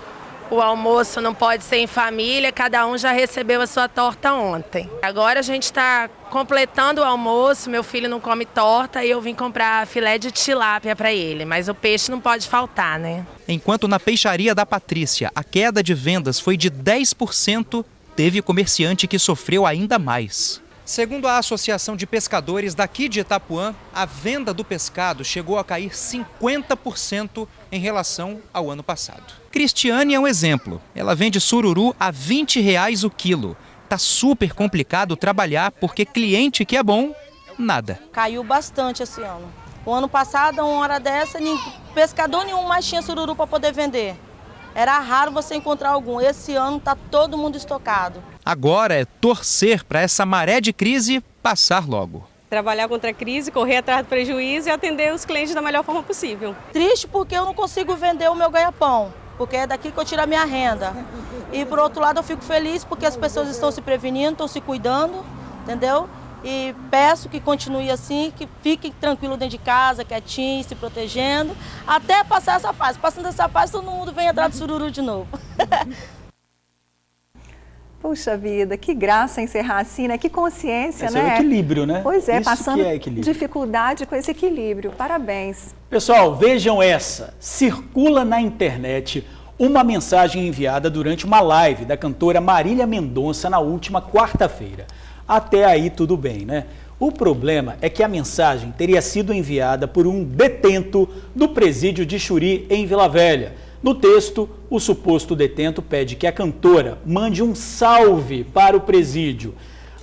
o almoço não pode ser em família, cada um já recebeu a sua torta ontem. Agora a gente está completando o almoço, meu filho não come torta e eu vim comprar filé de tilápia para ele, mas o peixe não pode faltar, né? Enquanto na peixaria da Patrícia a queda de vendas foi de 10%, teve comerciante que sofreu ainda mais. Segundo a Associação de Pescadores daqui de Itapuã, a venda do pescado chegou a cair 50% em relação ao ano passado. Cristiane é um exemplo. Ela vende sururu a R$20 o quilo. Tá super complicado trabalhar porque cliente que é bom, nada. Caiu bastante esse ano. O ano passado, uma hora dessa, pescador nenhum mais tinha sururu para poder vender. Era raro você encontrar algum. Esse ano está todo mundo estocado. Agora é torcer para essa maré de crise passar logo. Trabalhar contra a crise, correr atrás do prejuízo e atender os clientes da melhor forma possível. Triste porque eu não consigo vender o meu ganha-pão, porque é daqui que eu tiro a minha renda. E por outro lado eu fico feliz porque as pessoas estão se prevenindo, estão se cuidando, entendeu? E peço que continue assim, que fique tranquilo dentro de casa, quietinho, se protegendo, até passar essa fase. Passando essa fase, todo mundo vem atrás do sururu de novo. Puxa vida, que graça encerrar assim, né? Que consciência, Esse né? é o equilíbrio, né? Pois é, Isso passando que é equilíbrio. dificuldade com esse equilíbrio. Parabéns. Pessoal, vejam essa. Circula na internet uma mensagem enviada durante uma live da cantora Marília Mendonça na última quarta-feira. Até aí tudo bem, né? O problema é que a mensagem teria sido enviada por um detento do presídio de Xuri, em Vila Velha. No texto, o suposto detento pede que a cantora mande um salve para o presídio.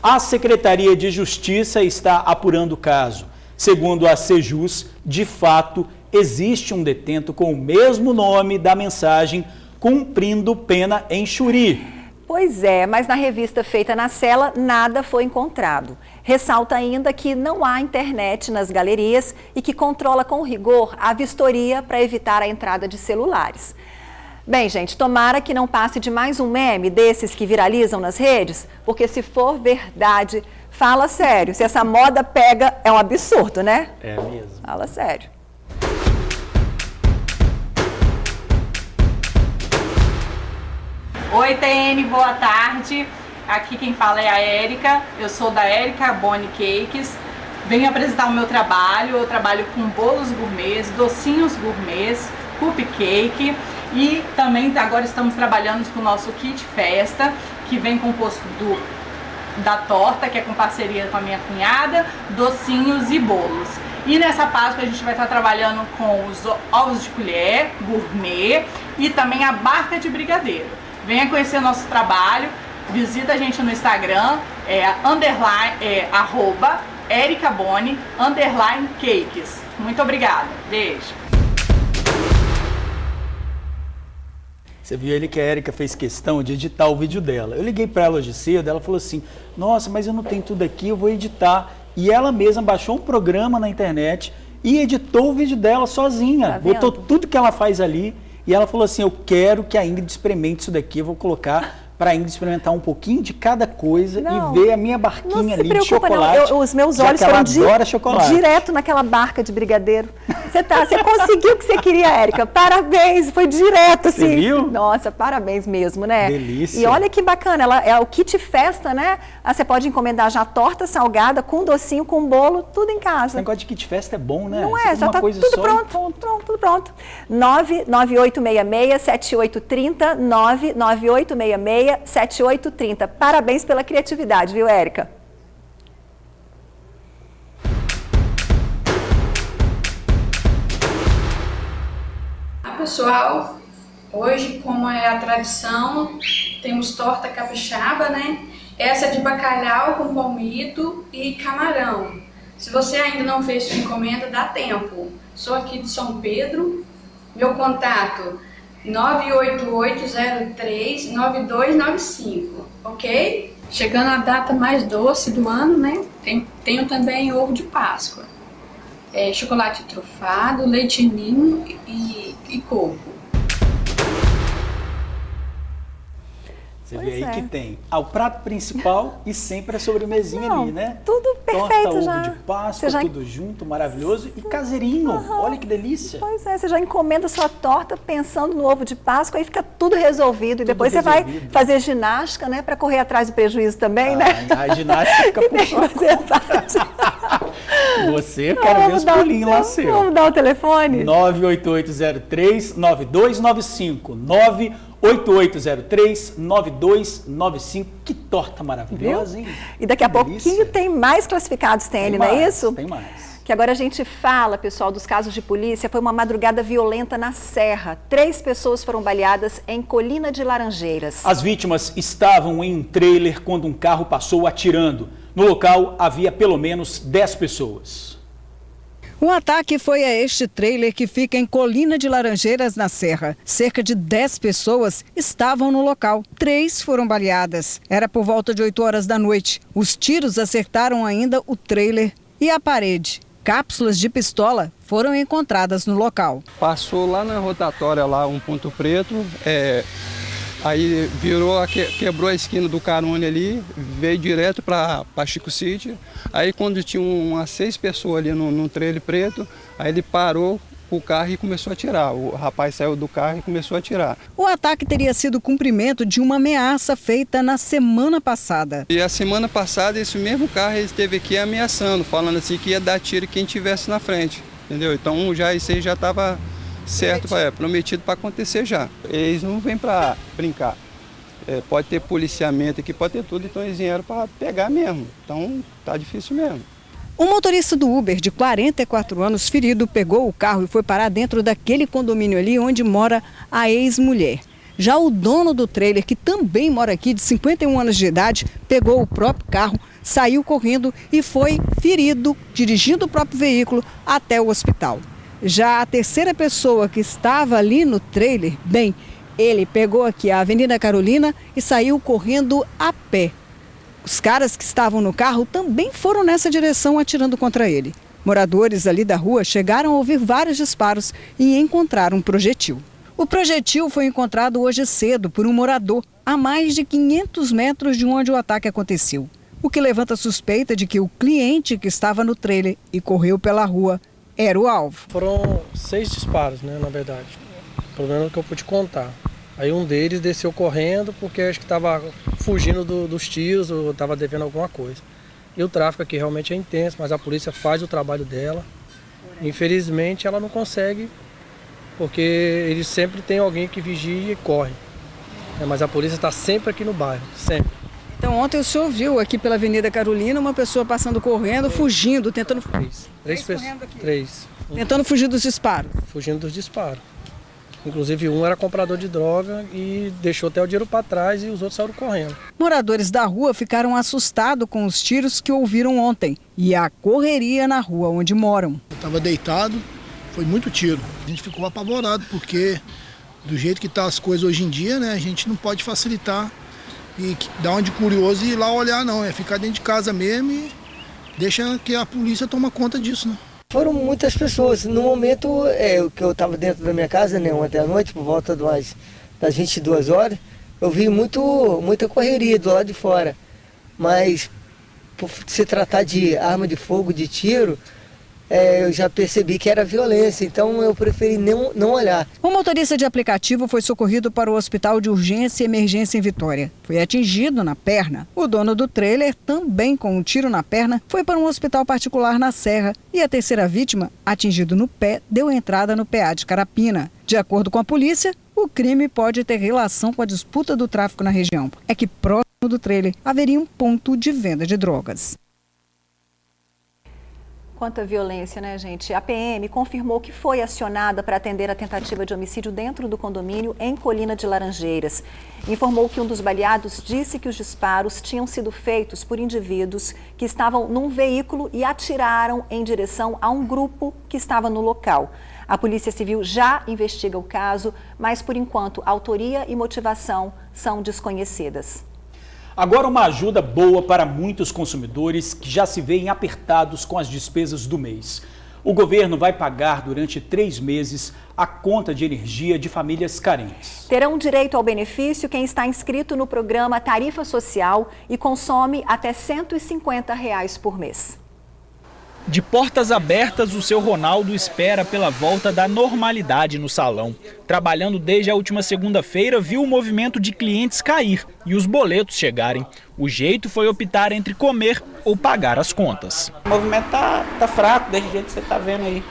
A Secretaria de Justiça está apurando o caso. Segundo a Sejus, de fato, existe um detento com o mesmo nome da mensagem, cumprindo pena em Xuri. Pois é, mas na revista feita na cela, nada foi encontrado. Ressalta ainda que não há internet nas galerias e que controla com rigor a vistoria para evitar a entrada de celulares. Bem, gente, tomara que não passe de mais um meme desses que viralizam nas redes, porque se for verdade, fala sério. Se essa moda pega, é um absurdo, né? É mesmo. Fala sério. Oi, TN, boa tarde. Aqui quem fala é a Érica. Eu sou da Erica Boni Cakes. Venho apresentar o meu trabalho. Eu trabalho com bolos gourmets, docinhos gourmets, cupcake e também agora estamos trabalhando com o nosso kit festa, que vem composto da torta, que é com parceria com a minha cunhada, docinhos e bolos. E nessa Páscoa a gente vai estar trabalhando com os ovos de colher, gourmet e também a barca de brigadeiro. Venha conhecer o nosso trabalho, visita a gente no Instagram, @ericaboni_cakes. Muito obrigada, beijo. Você viu ele que a Érica fez questão de editar o vídeo dela. Eu liguei para ela hoje cedo, ela falou assim, nossa, mas eu não tenho tudo aqui, eu vou editar. E ela mesma baixou um programa na internet e editou o vídeo dela sozinha. Tá vendo? Botou tudo que ela faz ali. E ela falou assim, eu quero que a Ingrid experimente isso daqui, eu vou colocar para a Ingrid experimentar um pouquinho de cada coisa e ver a minha barquinha ali de chocolate. Os meus olhos foram chocolate. direto naquela barca de brigadeiro. Você conseguiu o que você queria, Érica. Parabéns, foi direto assim. Você viu? Nossa, parabéns mesmo, né? Delícia. E olha que bacana, ela é o kit festa, né? Você pode encomendar já torta salgada, com docinho, com bolo, tudo em casa. Esse negócio de kit festa é bom, né? Não é? Já tá tudo pronto. Tudo pronto. 99866-7830, 99866-7830. Parabéns pela criatividade, viu, Érica? Pessoal, hoje, como é a tradição, temos torta capixaba, né? Essa é de bacalhau com palmito e camarão. Se você ainda não fez sua encomenda, dá tempo. Sou aqui de São Pedro. Meu contato 98803-9295, ok? Chegando a data mais doce do ano, né? Tenho também ovo de Páscoa. Chocolate trufado, leite ninho e coco. Você vê aí que tem o prato principal e sempre a sobremesinha ali, né? Tudo perfeito. Torta, já. ovo de Páscoa, tudo junto, maravilhoso e caseirinho. Olha que delícia. Pois é, você já encomenda sua torta pensando no ovo de Páscoa, aí fica tudo resolvido. E depois você vai fazer ginástica, né? Para correr atrás do prejuízo também, né? A ginástica fica por sua Você, quero ver os pulinhos lá seu. Vamos dar o telefone? 98803-9295. 8803-9295. Que torta maravilhosa, hein? E daqui a pouquinho tem mais classificados TN, não é isso? Tem mais. Que agora a gente fala, pessoal, dos casos de polícia. Foi uma madrugada violenta na Serra. 3 pessoas foram baleadas em Colina de Laranjeiras. As vítimas estavam em um trailer quando um carro passou atirando. No local havia pelo menos 10 pessoas. O ataque foi a este trailer que fica em Colina de Laranjeiras, na Serra. Cerca de 10 pessoas estavam no local. 3 foram baleadas. Era por volta de 8 horas da noite. Os tiros acertaram ainda o trailer e a parede. Cápsulas de pistola foram encontradas no local. Passou lá na rotatória, lá um ponto preto, aí virou, quebrou a esquina do Carone ali, veio direto para Chico City. Aí quando tinha umas 6 pessoas ali no trailer preto, aí ele parou o carro e começou a atirar. O rapaz saiu do carro e começou a atirar. O ataque teria sido cumprimento de uma ameaça feita na semana passada. E a semana passada esse mesmo carro ele esteve aqui ameaçando, falando assim que ia dar tiro quem estivesse na frente, entendeu? Então isso aí já estava certo, prometido para acontecer já. Eles não vêm para brincar. Pode ter policiamento aqui, pode ter tudo, então eles vieram para pegar mesmo. Então tá difícil mesmo. O motorista do Uber, de 44 anos, ferido, pegou o carro e foi parar dentro daquele condomínio ali onde mora a ex-mulher. Já o dono do trailer, que também mora aqui, de 51 anos de idade, pegou o próprio carro, saiu correndo e foi ferido, dirigindo o próprio veículo até o hospital. Já a terceira pessoa que estava ali no trailer, ele pegou aqui a Avenida Carolina e saiu correndo a pé. Os caras que estavam no carro também foram nessa direção atirando contra ele. Moradores ali da rua chegaram a ouvir vários disparos e encontraram um projetil. O projetil foi encontrado hoje cedo por um morador, a mais de 500 metros de onde o ataque aconteceu. O que levanta a suspeita de que o cliente que estava no trailer e correu pela rua era o alvo. Foram 6 disparos, né, na verdade. Pelo menos o que eu pude contar. Aí um deles desceu correndo porque acho que estava fugindo dos tiros ou estava devendo alguma coisa. E o tráfico aqui realmente é intenso, mas a polícia faz o trabalho dela. Infelizmente ela não consegue, porque eles sempre tem alguém que vigia e corre. Mas a polícia está sempre aqui no bairro, sempre. Então ontem o senhor viu aqui pela Avenida Carolina uma pessoa passando correndo, fugindo, tentando... Três pessoas. 3. Tentando fugir dos disparos. Fugindo dos disparos. Inclusive um era comprador de droga e deixou até o dinheiro para trás e os outros saíram correndo. Moradores da rua ficaram assustados com os tiros que ouviram ontem e a correria na rua onde moram. Eu estava deitado, foi muito tiro. A gente ficou apavorado porque do jeito que estão as coisas hoje em dia, né, a gente não pode facilitar e dar uma de curioso e ir lá olhar não, é ficar dentro de casa mesmo e deixa que a polícia toma conta disso, né? Foram muitas pessoas. No momento que eu estava dentro da minha casa, né, ontem à noite, por volta das 22 horas, eu vi muita correria do lado de fora. Mas, por se tratar de arma de fogo, de tiro, eu já percebi que era violência, então eu preferi não olhar. O motorista de aplicativo foi socorrido para o Hospital de Urgência e Emergência em Vitória. Foi atingido na perna. O dono do trailer, também com um tiro na perna, foi para um hospital particular na Serra. E a terceira vítima, atingido no pé, deu entrada no PA de Carapina. De acordo com a polícia, o crime pode ter relação com a disputa do tráfico na região. É que próximo do trailer haveria um ponto de venda de drogas. Quanta violência, né, gente? A PM confirmou que foi acionada para atender a tentativa de homicídio dentro do condomínio em Colina de Laranjeiras. informou que um dos baleados disse que os disparos tinham sido feitos por indivíduos que estavam num veículo e atiraram em direção a um grupo que estava no local. A Polícia Civil já investiga o caso, mas por enquanto autoria e motivação são desconhecidas. Agora uma ajuda boa para muitos consumidores que já se veem apertados com as despesas do mês. O governo vai pagar durante 3 meses a conta de energia de famílias carentes. Terão direito ao benefício quem está inscrito no programa Tarifa Social e consome até R$ 150 por mês. De portas abertas, o seu Ronaldo espera pela volta da normalidade no salão. Trabalhando desde a última segunda-feira, viu o movimento de clientes cair e os boletos chegarem. O jeito foi optar entre comer ou pagar as contas. O movimento tá fraco, desse jeito que você tá vendo aí.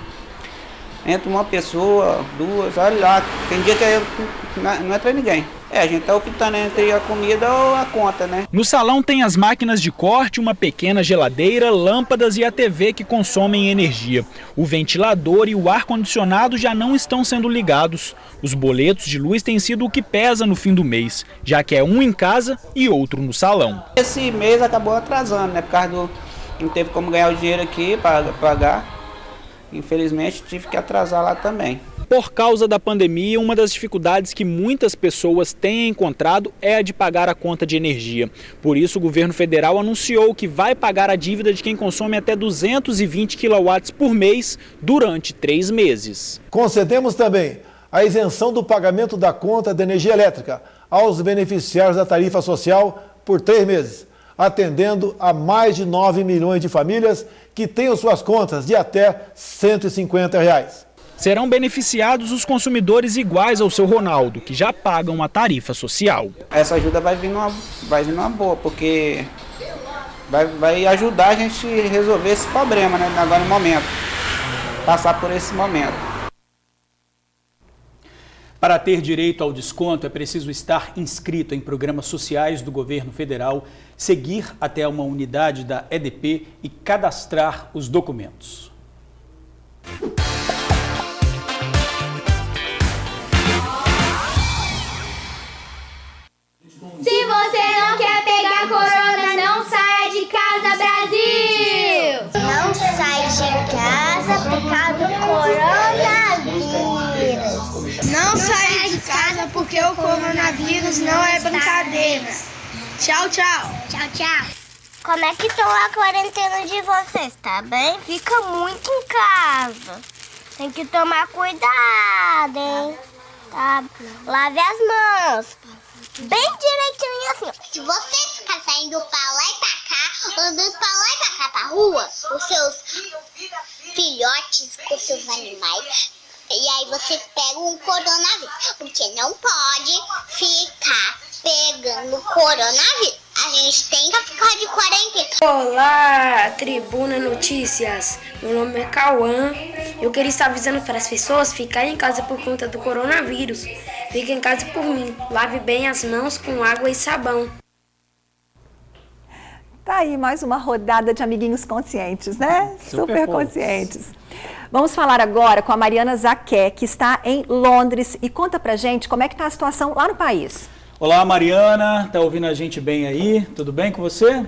Entra uma pessoa, 2, olha lá, tem dia que não entra ninguém. A gente tá optando entre a comida ou a conta, né? No salão tem as máquinas de corte, uma pequena geladeira, lâmpadas e a TV que consomem energia. O ventilador e o ar-condicionado já não estão sendo ligados. Os boletos de luz têm sido o que pesa no fim do mês, já que é um em casa e outro no salão. Esse mês acabou atrasando, né? Por causa do... não teve como ganhar o dinheiro aqui para pagar. Infelizmente tive que atrasar lá também. Por causa da pandemia, uma das dificuldades que muitas pessoas têm encontrado é a de pagar a conta de energia. Por isso, o governo federal anunciou que vai pagar a dívida de quem consome até 220 kW por mês durante 3 meses. Concedemos também a isenção do pagamento da conta de energia elétrica aos beneficiários da tarifa social por 3 meses, atendendo a mais de 9 milhões de famílias que tenham suas contas de até R$ 150. Serão beneficiados os consumidores iguais ao seu Ronaldo, que já pagam a tarifa social. Essa ajuda vai vir numa boa, porque vai ajudar a gente a resolver esse problema, né, agora no momento. Passar por esse momento. Para ter direito ao desconto, é preciso estar inscrito em programas sociais do governo federal, seguir até uma unidade da EDP e cadastrar os documentos. Se você não quer pegar corona, não saia de casa, Brasil! Não sai de casa por causa do coronavírus. Não saia de casa porque o coronavírus não é brincadeira. Tchau, tchau. Tchau, tchau. Como é que estão a quarentena de vocês, tá bem? Fica muito em casa. Tem que tomar cuidado, hein? Tá? Lave as mãos. Bem direitinho assim. Se você ficar saindo pra lá e pra cá, andando pra lá e pra cá pra rua, com seus filhotes, com seus animais, e aí vocês pegam um coronavírus, porque não pode ficar pegando coronavírus. A gente tem que ficar de quarentena. Olá, Tribuna Notícias. Meu nome é Cauã. Eu queria estar avisando para as pessoas ficarem em casa por conta do coronavírus. Fique em casa por mim. Lave bem as mãos com água e sabão. Tá aí mais uma rodada de amiguinhos conscientes, né? Super conscientes. Vamos falar agora com a Mariana Zaqué, que está em Londres. E conta pra gente como é que tá a situação lá no país. Olá, Mariana. Tá ouvindo a gente bem aí? Tudo bem com você?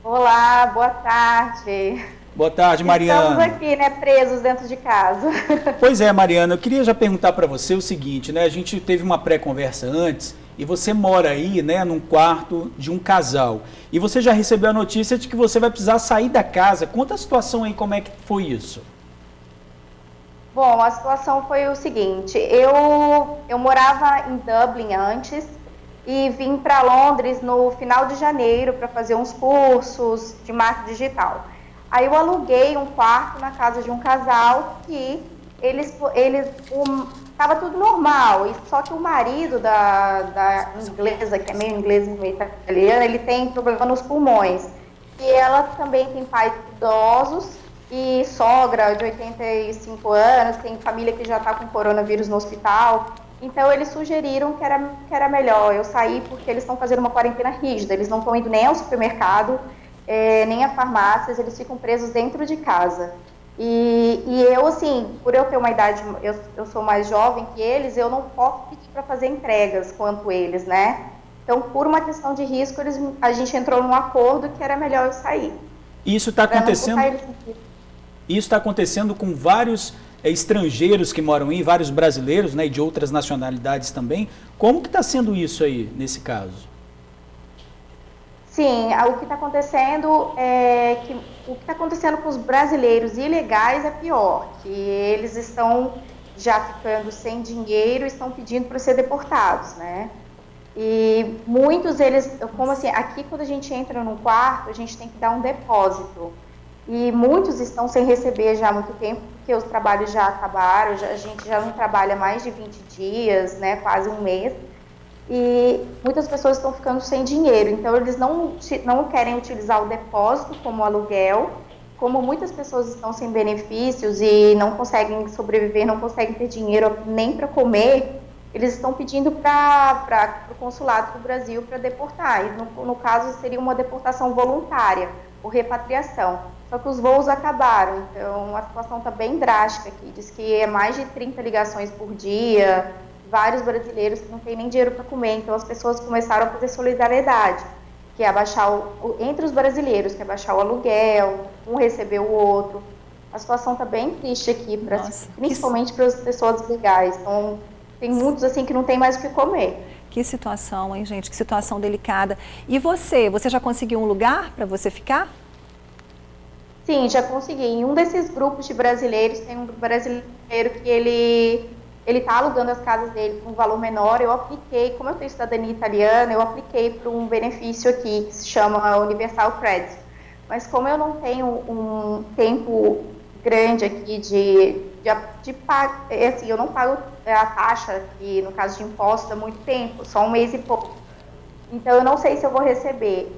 Olá, boa tarde. Boa tarde, Mariana. Estamos aqui, né, presos dentro de casa. Pois é, Mariana, eu queria já perguntar para você o seguinte, né? A gente teve uma pré-conversa antes e você mora aí, né, num quarto de um casal. E você já recebeu a notícia de que você vai precisar sair da casa. Conta a situação aí, como é que foi isso? Bom, a situação foi o seguinte, eu morava em Dublin antes e vim para Londres no final de janeiro para fazer uns cursos de marketing digital. Aí eu aluguei um quarto na casa de um casal que estava tudo normal, só que o marido da inglesa, que é meio inglês e meio italiana, ele tem problema nos pulmões. E ela também tem pais idosos e sogra de 85 anos, tem família que já está com coronavírus no hospital. Então eles sugeriram que era melhor eu sair porque eles estão fazendo uma quarentena rígida, eles não estão indo nem ao supermercado, nem a farmácias, eles ficam presos dentro de casa. E eu, assim, por eu ter uma idade, eu sou mais jovem que eles, eu não posso pedir para fazer entregas quanto eles, né? Então, por uma questão de risco, a gente entrou num acordo que era melhor eu sair. Isso está acontecendo? Isso está acontecendo com vários estrangeiros que moram aí, vários brasileiros, né, e de outras nacionalidades também. Como que está sendo isso aí, nesse caso? Sim, o que está acontecendo é que o que está acontecendo com os brasileiros ilegais é pior, que eles estão já ficando sem dinheiro e estão pedindo para ser deportados, né? E muitos eles, como assim, aqui quando a gente entra num quarto, a gente tem que dar um depósito. E muitos estão sem receber já há muito tempo, porque os trabalhos já acabaram, a gente já não trabalha mais de 20 dias, né, quase um mês. E muitas pessoas estão ficando sem dinheiro, então eles não querem utilizar o depósito como aluguel, como muitas pessoas estão sem benefícios e não conseguem sobreviver, não conseguem ter dinheiro nem para comer, eles estão pedindo para o consulado do Brasil para deportar, e no caso seria uma deportação voluntária, ou repatriação, só que os voos acabaram, então a situação está bem drástica aqui, diz que é mais de 30 ligações por dia, vários brasileiros que não têm nem dinheiro para comer, então as pessoas começaram a fazer solidariedade, que é abaixar entre os brasileiros, que é abaixar o aluguel, um receber o outro. A situação está bem triste aqui, principalmente para as pessoas legais. Então, tem muitos assim que não tem mais o que comer. Que situação, hein, gente? Que situação delicada. E você já conseguiu um lugar para você ficar? Sim, já consegui. Em um desses grupos de brasileiros, tem um brasileiro que ele está alugando as casas dele por um valor menor. Eu apliquei, como eu tenho cidadania italiana, eu apliquei para um benefício aqui que se chama Universal Credit. Mas como eu não tenho um tempo grande aqui de pagar, assim, eu não pago a taxa aqui, no caso de impostos, há muito tempo, só um mês e pouco. Então eu não sei se eu vou receber.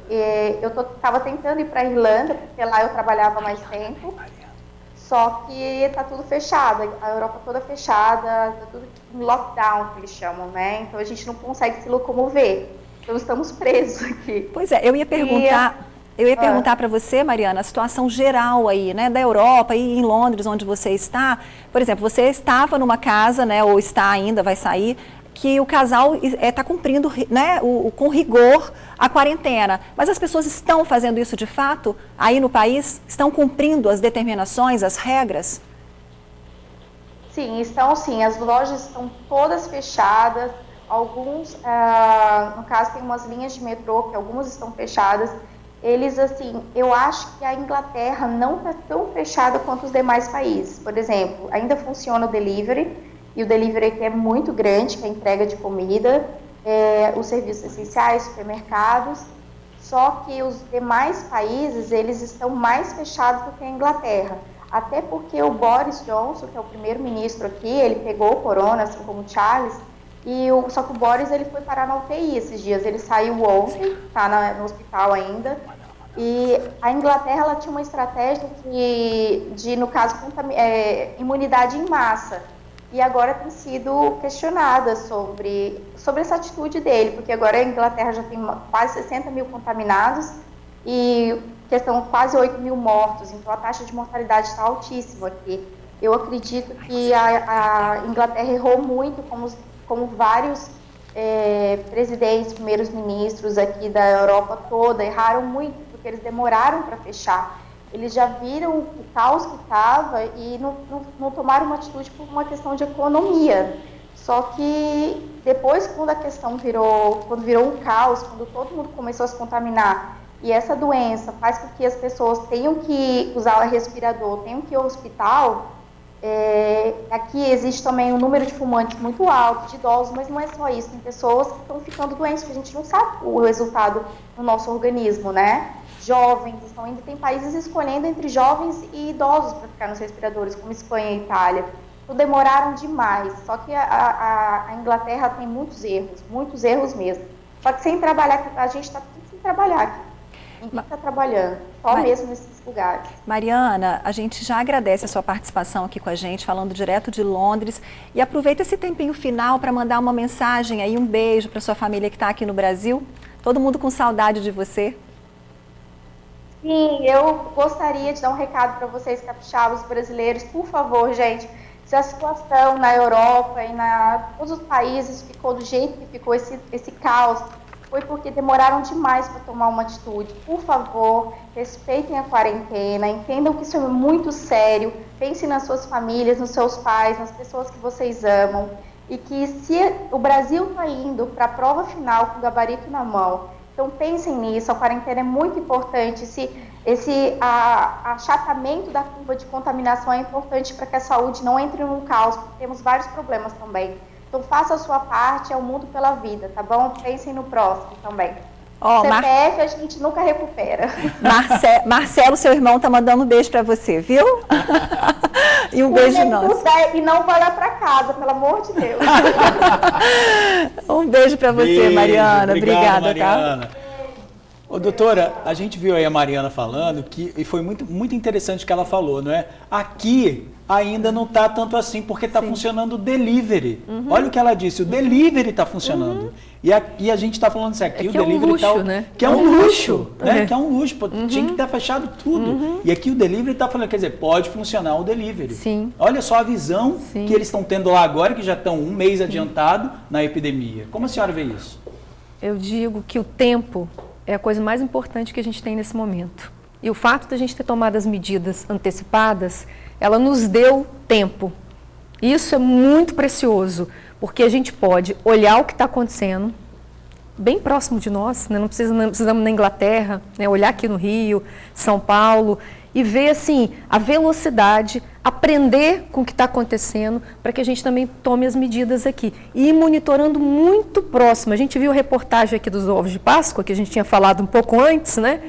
Eu estava tentando ir para a Irlanda, porque lá eu trabalhava mais tempo. Só que está tudo fechado, a Europa toda fechada, está tudo em lockdown, que eles chamam, né? Então a gente não consegue se locomover. Então estamos presos aqui. Pois é, eu ia perguntar para você, Mariana, a situação geral aí, né, da Europa e em Londres, onde você está. Por exemplo, você estava numa casa, né, ou está ainda, vai sair, que o casal está cumprindo, né, com rigor a quarentena. Mas as pessoas estão fazendo isso de fato aí no país? Estão cumprindo as determinações, as regras? Sim, estão sim. As lojas estão todas fechadas. Alguns, no caso, tem umas linhas de metrô que algumas estão fechadas. Eles, assim, eu acho que a Inglaterra não está tão fechada quanto os demais países. Por exemplo, ainda funciona o delivery, e o delivery aqui é muito grande, que é a entrega de comida, os serviços essenciais, supermercados, só que os demais países, eles estão mais fechados do que a Inglaterra, até porque o Boris Johnson, que é o primeiro-ministro aqui, ele pegou o corona, assim como o Charles, só que o Boris, ele foi parar na UTI esses dias, ele saiu ontem, está no hospital ainda, e a Inglaterra, ela tinha uma estratégia de no caso, imunidade em massa, e agora tem sido questionada sobre essa atitude dele, porque agora a Inglaterra já tem quase 60 mil contaminados e quase 8 mil mortos, então a taxa de mortalidade está altíssima aqui. Eu acredito que a Inglaterra errou muito, como vários presidentes, primeiros ministros aqui da Europa toda, erraram muito, porque eles demoraram para fechar. Eles já viram o caos que estava e não tomaram uma atitude por uma questão de economia. Só que depois, quando a questão virou um caos, quando todo mundo começou a se contaminar, e essa doença faz com que as pessoas tenham que usar respirador, tenham que ir ao hospital, aqui existe também um número de fumantes muito alto, de idosos, mas não é só isso, tem pessoas que estão ficando doentes, porque a gente não sabe o resultado no nosso organismo, né? Jovens, então ainda tem países escolhendo entre jovens e idosos para ficar nos respiradores, como Espanha e Itália. Então demoraram demais, só que a Inglaterra tem muitos erros mesmo. Só que sem trabalhar, a gente está sem trabalhar aqui. Ninguém está trabalhando, só mesmo nesses lugares. Mariana, a gente já agradece a sua participação aqui com a gente, falando direto de Londres. E aproveita esse tempinho final para mandar uma mensagem aí, um beijo para sua família que está aqui no Brasil. Todo mundo com saudade de você. Sim, eu gostaria de dar um recado para vocês, capixabas brasileiros. Por favor, gente, se a situação na Europa e todos os países ficou do jeito que ficou esse caos, foi porque demoraram demais para tomar uma atitude. Por favor, respeitem a quarentena, entendam que isso é muito sério, pensem nas suas famílias, nos seus pais, nas pessoas que vocês amam, e que se o Brasil está indo para a prova final com o gabarito na mão, então pensem nisso, a quarentena é muito importante, esse achatamento da curva de contaminação é importante para que a saúde não entre num caos, porque temos vários problemas também. Então faça a sua parte, é o mundo pela vida, tá bom? Pensem no próximo também. CPF a gente nunca recupera. Marcelo, seu irmão, tá mandando um beijo para você, viu? E um beijo nosso. E não vai lá para casa, pelo amor de Deus. Um beijo para você, Mariana. Obrigada, Mariana. Tá? Ô, doutora, a gente viu aí a Mariana falando e foi muito interessante o que ela falou, não é? Aqui ainda não está tanto assim, porque está funcionando o delivery. Olha o que ela disse, o delivery está funcionando. E a gente está falando isso aqui, o delivery luxo, tá, né? Que é um luxo, né? Que é um luxo, tinha que estar fechado tudo. E aqui o delivery está falando, quer dizer, pode funcionar o delivery. Sim. Olha só a visão que eles estão tendo lá agora, que já estão um mês adiantado na epidemia. Como a senhora vê isso? Eu digo que o tempo é a coisa mais importante que a gente tem nesse momento. E o fato de a gente ter tomado as medidas antecipadas, ela nos deu tempo. Isso é muito precioso, porque a gente pode olhar o que está acontecendo, bem próximo de nós, né? Não precisamos na Inglaterra, né? Olhar aqui no Rio, São Paulo, e ver assim, a velocidade, aprender com o que está acontecendo, para que a gente também tome as medidas aqui. E ir monitorando muito próximo. A gente viu a reportagem aqui dos ovos de Páscoa, que a gente tinha falado um pouco antes, né?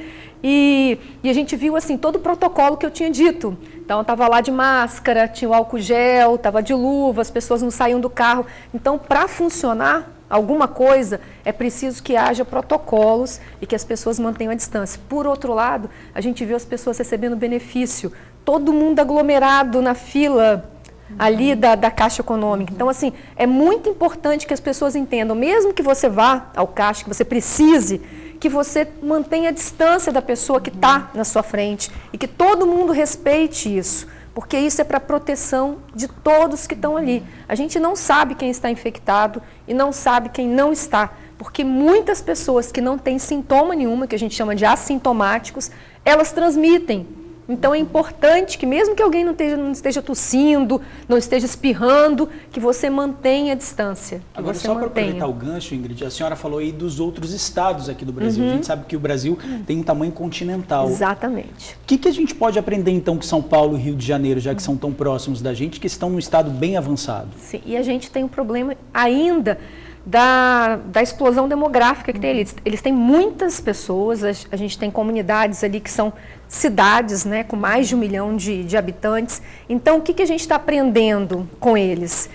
E a gente viu assim, todo o protocolo que eu tinha dito. Então, estava lá de máscara, tinha o álcool gel, estava de luva, as pessoas não saíam do carro. Então, para funcionar alguma coisa, é preciso que haja protocolos e que as pessoas mantenham a distância. Por outro lado, a gente viu as pessoas recebendo benefício, todo mundo aglomerado na fila ali da Caixa Econômica. Então, assim, é muito importante que as pessoas entendam, mesmo que você vá ao caixa, que você precise, que você mantenha a distância da pessoa que está na sua frente e que todo mundo respeite isso, porque isso é para a proteção de todos que estão ali. A gente não sabe quem está infectado e não sabe quem não está, porque muitas pessoas que não têm sintoma nenhuma, que a gente chama de assintomáticos, elas transmitem. Então é importante que mesmo que alguém não esteja tossindo, não esteja espirrando, que você mantenha a distância. Agora, só para aproveitar o gancho, Ingrid, a senhora falou aí dos outros estados aqui do Brasil. A gente sabe que o Brasil tem um tamanho continental. Exatamente. O que a gente pode aprender então com São Paulo e Rio de Janeiro, já que são tão próximos da gente, que estão num estado bem avançado? Sim, e a gente tem um problema ainda da explosão demográfica que tem ali. Eles têm muitas pessoas, a gente tem comunidades ali que são cidades, né, com mais de 1 milhão de habitantes. Então, o que a gente está aprendendo com eles?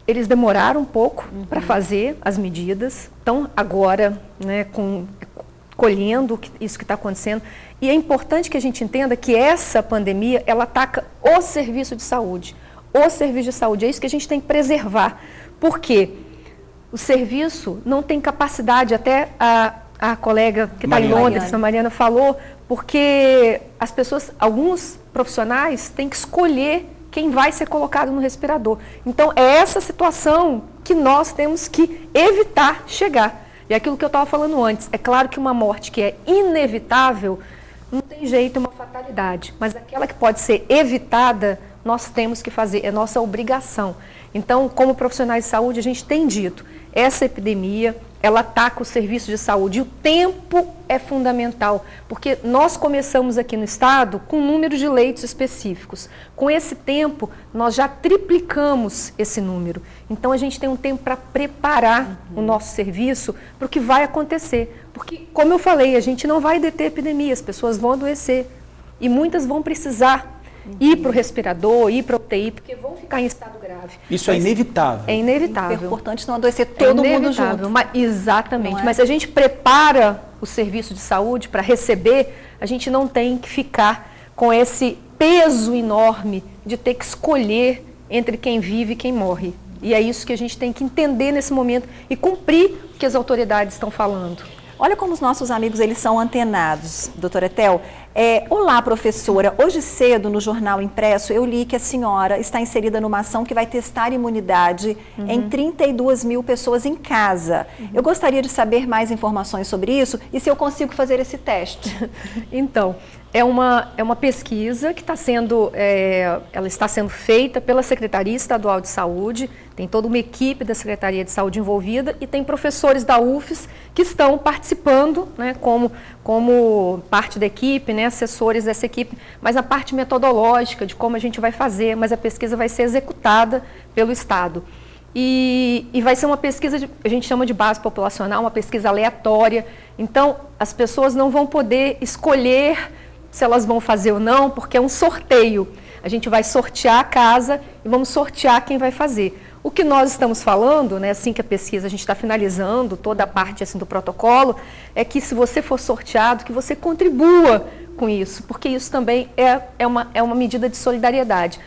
Eles demoraram um pouco para fazer as medidas, estão agora, né, colhendo isso que está acontecendo. E é importante que a gente entenda que essa pandemia, ela ataca o serviço de saúde. O serviço de saúde, é isso que a gente tem que preservar. Por quê? O serviço não tem capacidade, até a colega que está em Londres, a Mariana, falou, porque as pessoas, alguns profissionais têm que escolher quem vai ser colocado no respirador. Então, é essa situação que nós temos que evitar chegar. E aquilo que eu estava falando antes, é claro que uma morte que é inevitável, não tem jeito, é uma fatalidade. Mas aquela que pode ser evitada, nós temos que fazer, é nossa obrigação. Então, como profissionais de saúde, a gente tem dito, essa epidemia, ela ataca o serviço de saúde. E o tempo é fundamental, porque nós começamos aqui no estado com um número de leitos específicos. Com esse tempo, nós já triplicamos esse número. Então, a gente tem um tempo para preparar o nosso serviço para o que vai acontecer. Porque, como eu falei, a gente não vai deter a epidemia, as pessoas vão adoecer. E muitas vão precisar ir para o respirador, ir para a UTI, porque vão ficar em estado grave. Isso é inevitável. É inevitável. É importante não adoecer todo mundo junto. Exatamente. Mas se a gente prepara o serviço de saúde para receber, a gente não tem que ficar com esse peso enorme de ter que escolher entre quem vive e quem morre. E é isso que a gente tem que entender nesse momento e cumprir o que as autoridades estão falando. Olha como os nossos amigos, eles são antenados, doutora Etel. Olá, professora. Hoje cedo, no Jornal Impresso, eu li que a senhora está inserida numa ação que vai testar imunidade em 32 mil pessoas em casa. Eu gostaria de saber mais informações sobre isso e se eu consigo fazer esse teste. Então, é uma pesquisa que ela está sendo feita pela Secretaria Estadual de Saúde, tem toda uma equipe da Secretaria de Saúde envolvida e tem professores da UFES que estão participando, né, como parte da equipe, né, assessores dessa equipe, mas a parte metodológica de como a gente vai fazer, mas a pesquisa vai ser executada pelo Estado. E vai ser uma pesquisa, a gente chama de base populacional, uma pesquisa aleatória, então as pessoas não vão poder escolher se elas vão fazer ou não, porque é um sorteio. A gente vai sortear a casa e vamos sortear quem vai fazer. O que nós estamos falando, né, assim que a pesquisa, a gente está finalizando toda a parte assim, do protocolo, é que se você for sorteado, que você contribua com isso, porque isso também é uma medida de solidariedade.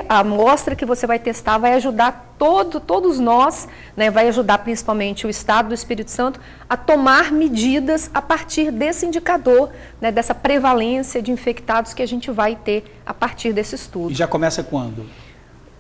A amostra que você vai testar vai ajudar todos nós, né, vai ajudar principalmente o Estado do Espírito Santo a tomar medidas a partir desse indicador, né, dessa prevalência de infectados que a gente vai ter a partir desse estudo. E já começa quando?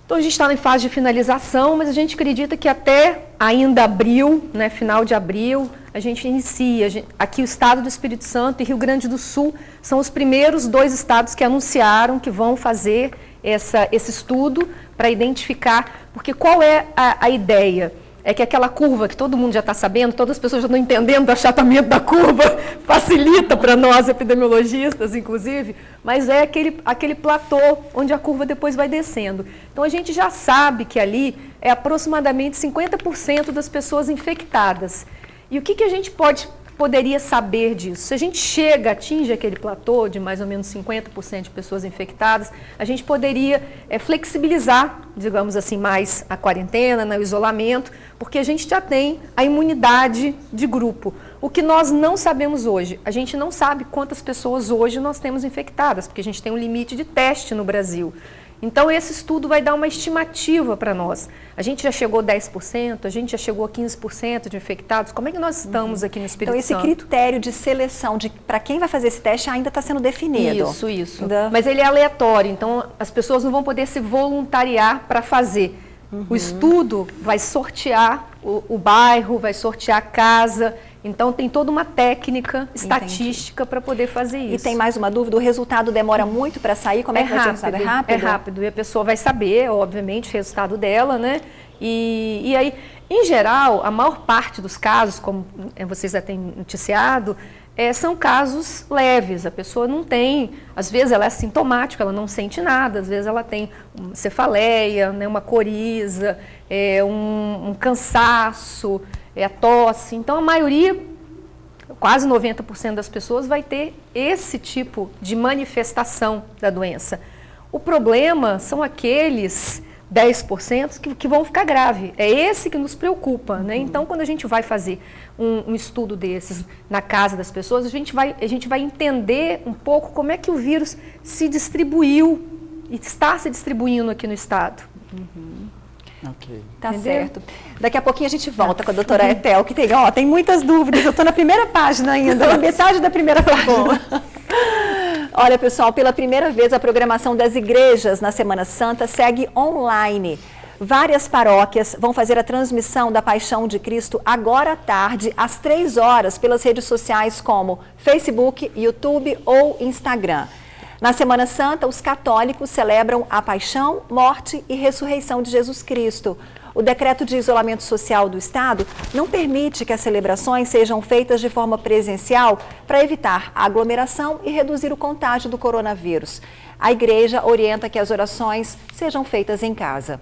Então, a gente está em fase de finalização, mas a gente acredita que até ainda abril, né, final de abril, a gente inicia. Aqui o Estado do Espírito Santo e Rio Grande do Sul são os primeiros 2 estados que anunciaram que vão fazer esse estudo para identificar, porque qual é a ideia? É que aquela curva que todo mundo já está sabendo, todas as pessoas já estão entendendo do achatamento da curva, facilita para nós epidemiologistas, inclusive, mas é aquele platô onde a curva depois vai descendo. Então a gente já sabe que ali é aproximadamente 50% das pessoas infectadas. E o que a gente poderia saber disso? Se a gente atinge aquele platô de mais ou menos 50% de pessoas infectadas, a gente poderia flexibilizar, digamos assim, mais a quarentena, né, o isolamento, porque a gente já tem a imunidade de grupo. O que nós não sabemos hoje, a gente não sabe quantas pessoas hoje nós temos infectadas, porque a gente tem um limite de teste no Brasil. Então, esse estudo vai dar uma estimativa para nós. A gente já chegou a 10%, a gente já chegou a 15% de infectados. Como é que nós estamos aqui no Espírito Santo? Então, esse critério de seleção para quem vai fazer esse teste ainda está sendo definido. Isso. Mas ele é aleatório, então as pessoas não vão poder se voluntariar para fazer. O estudo vai sortear o bairro, vai sortear a casa. Então, tem toda uma técnica estatística para poder fazer isso. E tem mais uma dúvida, o resultado demora muito para sair? Como é que vai ser o resultado? É rápido? É rápido, e a pessoa vai saber, obviamente, o resultado dela, né? E aí, em geral, a maior parte dos casos, como vocês já têm noticiado, são casos leves, a pessoa não tem, às vezes ela é assintomática, ela não sente nada, às vezes ela tem uma cefaleia, né, uma coriza, um cansaço, a tosse. Então, a maioria, quase 90% das pessoas vai ter esse tipo de manifestação da doença. O problema são aqueles 10% que vão ficar grave. É esse que nos preocupa, né? Então, quando a gente vai fazer um estudo desses na casa das pessoas, a gente vai entender um pouco como é que o vírus se distribuiu e está se distribuindo aqui no estado. Ok. Tá certo. Daqui a pouquinho a gente volta com a doutora Etel, que tem muitas dúvidas. Eu estou na primeira página ainda, na metade da primeira página. Olha, pessoal, pela primeira vez a programação das igrejas na Semana Santa segue online. Várias paróquias vão fazer a transmissão da Paixão de Cristo agora à tarde, às 3 horas, pelas redes sociais como Facebook, YouTube ou Instagram. Na Semana Santa, os católicos celebram a paixão, morte e ressurreição de Jesus Cristo. O decreto de isolamento social do Estado não permite que as celebrações sejam feitas de forma presencial para evitar a aglomeração e reduzir o contágio do coronavírus. A igreja orienta que as orações sejam feitas em casa.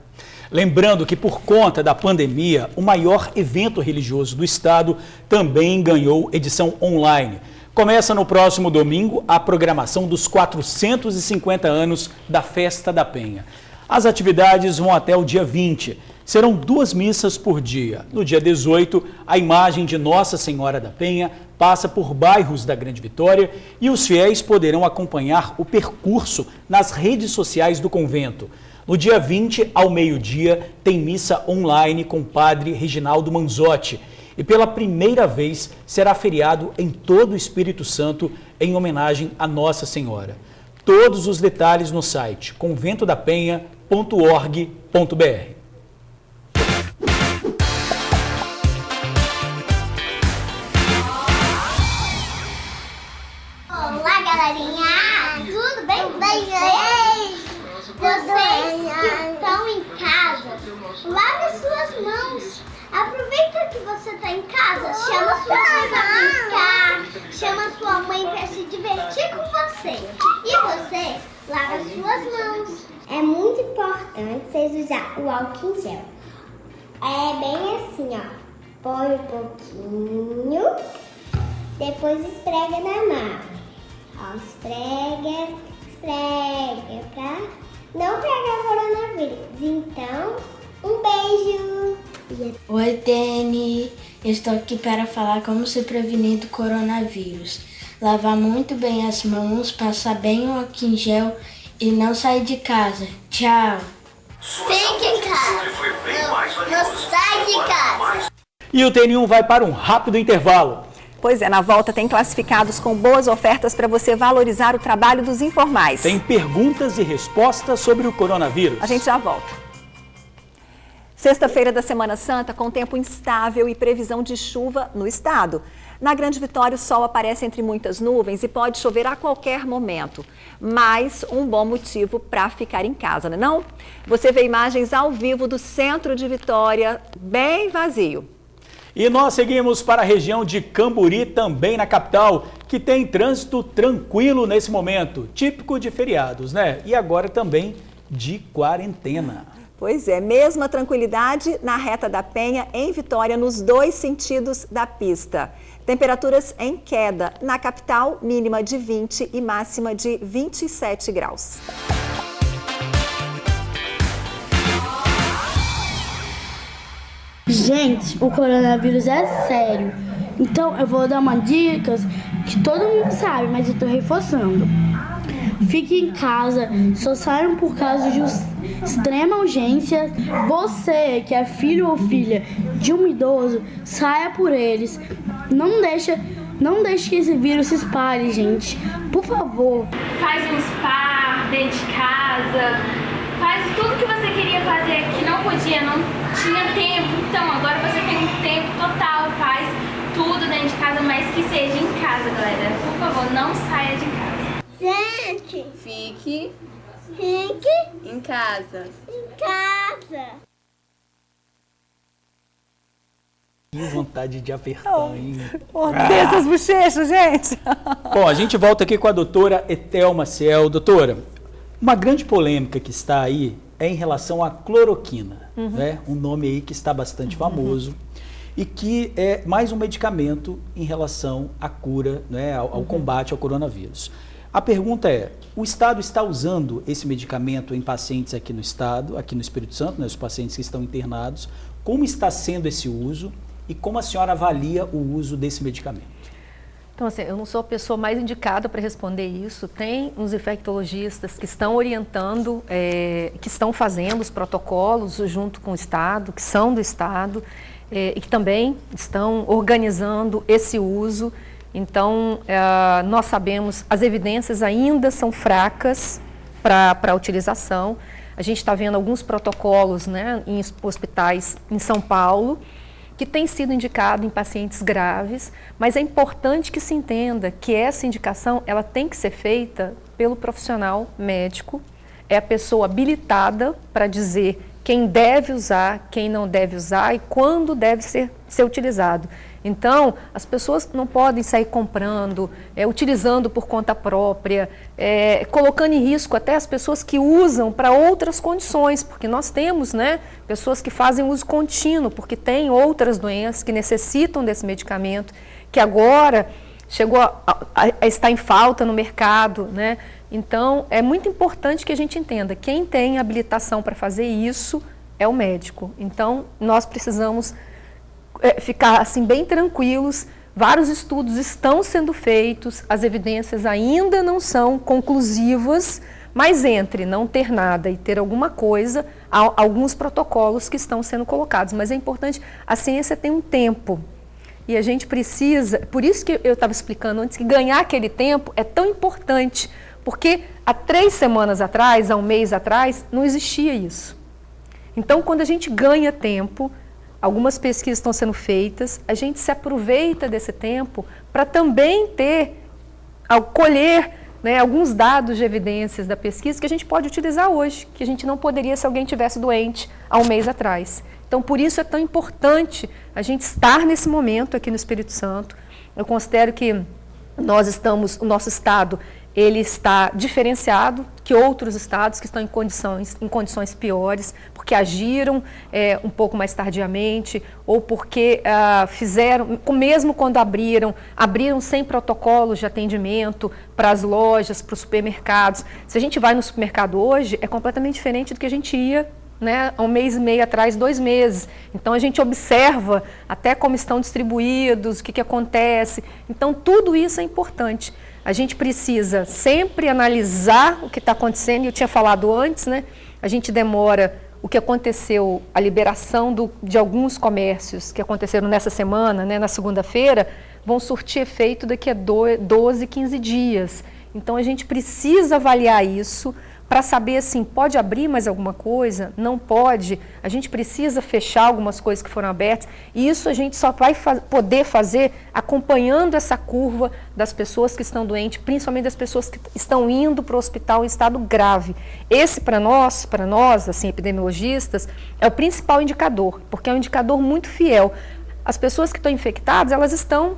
Lembrando que, por conta da pandemia, o maior evento religioso do Estado também ganhou edição online. Começa no próximo domingo a programação dos 450 anos da Festa da Penha. As atividades vão até o dia 20. Serão 2 missas por dia. No dia 18, a imagem de Nossa Senhora da Penha passa por bairros da Grande Vitória e os fiéis poderão acompanhar o percurso nas redes sociais do convento. No dia 20, ao meio-dia, tem missa online com o padre Reginaldo Manzotti. E pela primeira vez será feriado em todo o Espírito Santo em homenagem a Nossa Senhora. Todos os detalhes no site conventodapenha.org.br. Olá, galerinha! Tudo bem? Vocês que estão em casa, lave suas mãos. Aproveita que você está em casa, chama sua mãe para brincar, chama sua mãe para se divertir com você. E você lava suas mãos. É muito importante vocês usarem o álcool em gel. É bem assim, ó. Põe um pouquinho, depois esfrega na mão. Ó, esfrega pra não pegar coronavírus. Então, um beijo. Oi, Dani. Eu estou aqui para falar como se prevenir do coronavírus. Lavar muito bem as mãos, passar bem o álcool em gel e não sair de casa. Tchau. Fique em casa. Não sai de casa. E o TN1 vai para um rápido intervalo. Pois é, na volta tem classificados com boas ofertas para você valorizar o trabalho dos informais. Tem perguntas e respostas sobre o coronavírus. A gente já volta. Sexta-feira da Semana Santa com tempo instável e previsão de chuva no estado. Na Grande Vitória, o sol aparece entre muitas nuvens e pode chover a qualquer momento. Mais um bom motivo para ficar em casa, não é não? Você vê imagens ao vivo do centro de Vitória, bem vazio. E nós seguimos para a região de Camburi, também na capital, que tem trânsito tranquilo nesse momento, típico de feriados, né? E agora também de quarentena. Pois é, mesma tranquilidade na Reta da Penha, em Vitória, nos dois sentidos da pista. Temperaturas em queda. Na capital, mínima de 20 e máxima de 27 graus. Gente, o coronavírus é sério. Então eu vou dar umas dicas que todo mundo sabe, mas eu tô reforçando. Fique em casa, só saiam por causa de extrema urgência. Você que é filho ou filha de um idoso, saia por eles. Não deixe que esse vírus se espalhe, gente. Por favor. Faz um spa dentro de casa. Faz tudo que você queria fazer que não podia, não tinha tempo. Então agora você tem um tempo total. Faz tudo dentro de casa, mas que seja em casa, galera. Por favor, não saia de casa. Gente, Fique em casa. Que vontade de apertar, hein? Odeio essas bochechas, gente. Bom, a gente volta aqui com a doutora Etel Maciel. Doutora, uma grande polêmica que está aí é em relação à cloroquina, né? Um nome aí que está bastante famoso e que é mais um medicamento em relação à cura, né? Ao combate ao coronavírus. A pergunta é, o Estado está usando esse medicamento em pacientes aqui no Estado, aqui no Espírito Santo, né, os pacientes que estão internados, como está sendo esse uso e como a senhora avalia o uso desse medicamento? Então, assim, eu não sou a pessoa mais indicada para responder isso. Tem uns infectologistas que estão orientando, que estão fazendo os protocolos junto com o Estado, que são do Estado, e que também estão organizando esse uso. Então, nós sabemos, as evidências ainda são fracas para a utilização. A gente está vendo alguns protocolos, né, em hospitais em São Paulo, que tem sido indicado em pacientes graves, mas é importante que se entenda que essa indicação ela tem que ser feita pelo profissional médico, é a pessoa habilitada para dizer quem deve usar, quem não deve usar e quando deve ser utilizado. Então, as pessoas não podem sair comprando, utilizando por conta própria, colocando em risco até as pessoas que usam para outras condições, porque nós temos, né, pessoas que fazem uso contínuo, porque tem outras doenças que necessitam desse medicamento, que agora chegou a estar em falta no mercado, né? Então, é muito importante que a gente entenda, quem tem habilitação para fazer isso é o médico. Então, nós precisamos ficar assim bem tranquilos. Vários estudos estão sendo feitos, as evidências ainda não são conclusivas, mas entre não ter nada e ter alguma coisa, há alguns protocolos que estão sendo colocados. Mas é importante, a ciência tem um tempo E a gente precisa, por isso que eu estava explicando antes, que ganhar aquele tempo é tão importante, porque há 3 semanas atrás, há um mês atrás, não existia isso. Então, quando a gente ganha tempo, algumas pesquisas estão sendo feitas, a gente se aproveita desse tempo para também colher, né, alguns dados de evidências da pesquisa que a gente pode utilizar hoje, que a gente não poderia se alguém tivesse doente há um mês atrás. Então, por isso é tão importante a gente estar nesse momento aqui no Espírito Santo. Eu considero que o nosso estado, ele está diferenciado que outros estados que estão em condições piores, porque agiram um pouco mais tardiamente, ou porque fizeram, mesmo quando abriram sem protocolos de atendimento para as lojas, para os supermercados. Se a gente vai no supermercado hoje, é completamente diferente do que a gente ia, né, há um mês e meio atrás, 2 meses. Então a gente observa até como estão distribuídos, o que acontece. Então tudo isso é importante. A gente precisa sempre analisar o que está acontecendo, e eu tinha falado antes, né? A gente demora, o que aconteceu, a liberação de alguns comércios que aconteceram nessa semana, né, na segunda-feira, vão surtir efeito daqui a 12, 15 dias. Então a gente precisa avaliar isso, para saber assim, pode abrir mais alguma coisa? Não pode? A gente precisa fechar algumas coisas que foram abertas, e isso a gente só vai poder fazer acompanhando essa curva das pessoas que estão doentes, principalmente das pessoas que estão indo para o hospital em estado grave. Esse, para nós, assim, epidemiologistas, é o principal indicador, porque é um indicador muito fiel. As pessoas que estão infectadas, elas estão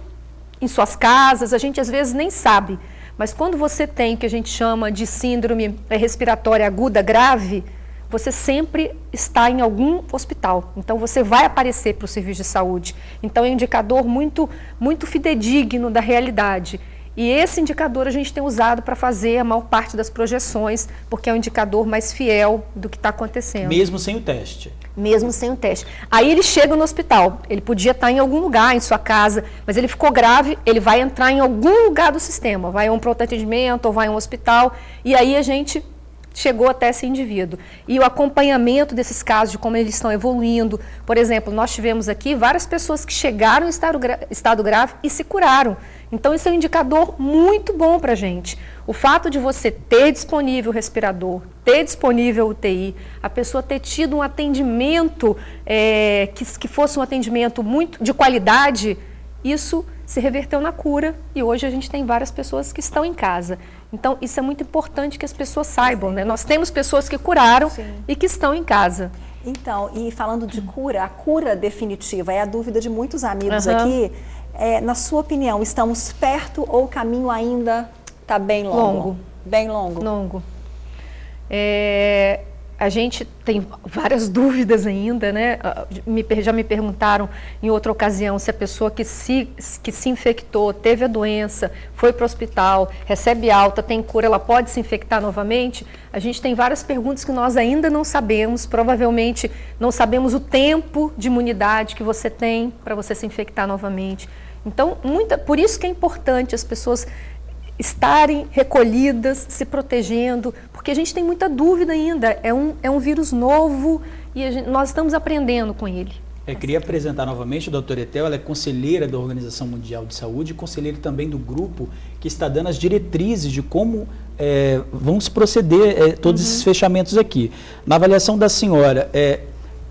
em suas casas, a gente às vezes nem sabe. Mas quando você tem o que a gente chama de síndrome respiratória aguda grave, você sempre está em algum hospital. Então você vai aparecer para o serviço de saúde. Então é um indicador muito, muito fidedigno da realidade. E esse indicador a gente tem usado para fazer a maior parte das projeções, porque é um indicador mais fiel do que está acontecendo. Mesmo sem o teste? Mesmo sem o teste. Aí ele chega no hospital, ele podia estar em algum lugar, em sua casa, mas ele ficou grave, ele vai entrar em algum lugar do sistema, vai a um pronto atendimento ou vai a um hospital, e aí a gente chegou até esse indivíduo. E o acompanhamento desses casos, de como eles estão evoluindo. Por exemplo, nós tivemos aqui várias pessoas que chegaram em estado grave e se curaram. Então, isso é um indicador muito bom para a gente. O fato de você ter disponível o respirador, ter disponível o UTI, a pessoa ter tido um atendimento que fosse um atendimento muito de qualidade, isso se reverteu na cura, e hoje a gente tem várias pessoas que estão em casa. Então, isso é muito importante que as pessoas saibam, né? Nós temos pessoas que curaram e que estão em casa. Então, e falando de cura, a cura definitiva é a dúvida de muitos amigos aqui. Na sua opinião, estamos perto ou o caminho ainda está bem longo? Longo. Bem longo? Longo. A gente tem várias dúvidas ainda, né? Já me perguntaram em outra ocasião se a pessoa que se infectou, teve a doença, foi para o hospital, recebe alta, tem cura, ela pode se infectar novamente? A gente tem várias perguntas que nós ainda não sabemos, provavelmente não sabemos o tempo de imunidade que você tem para você se infectar novamente. Então, por isso que é importante as pessoas estarem recolhidas, se protegendo, porque a gente tem muita dúvida ainda, é um vírus novo e nós estamos aprendendo com ele. Eu queria apresentar novamente a doutora Etel, ela é conselheira da Organização Mundial de Saúde e conselheira também do grupo que está dando as diretrizes de como vão se proceder todos esses fechamentos aqui. Na avaliação da senhora,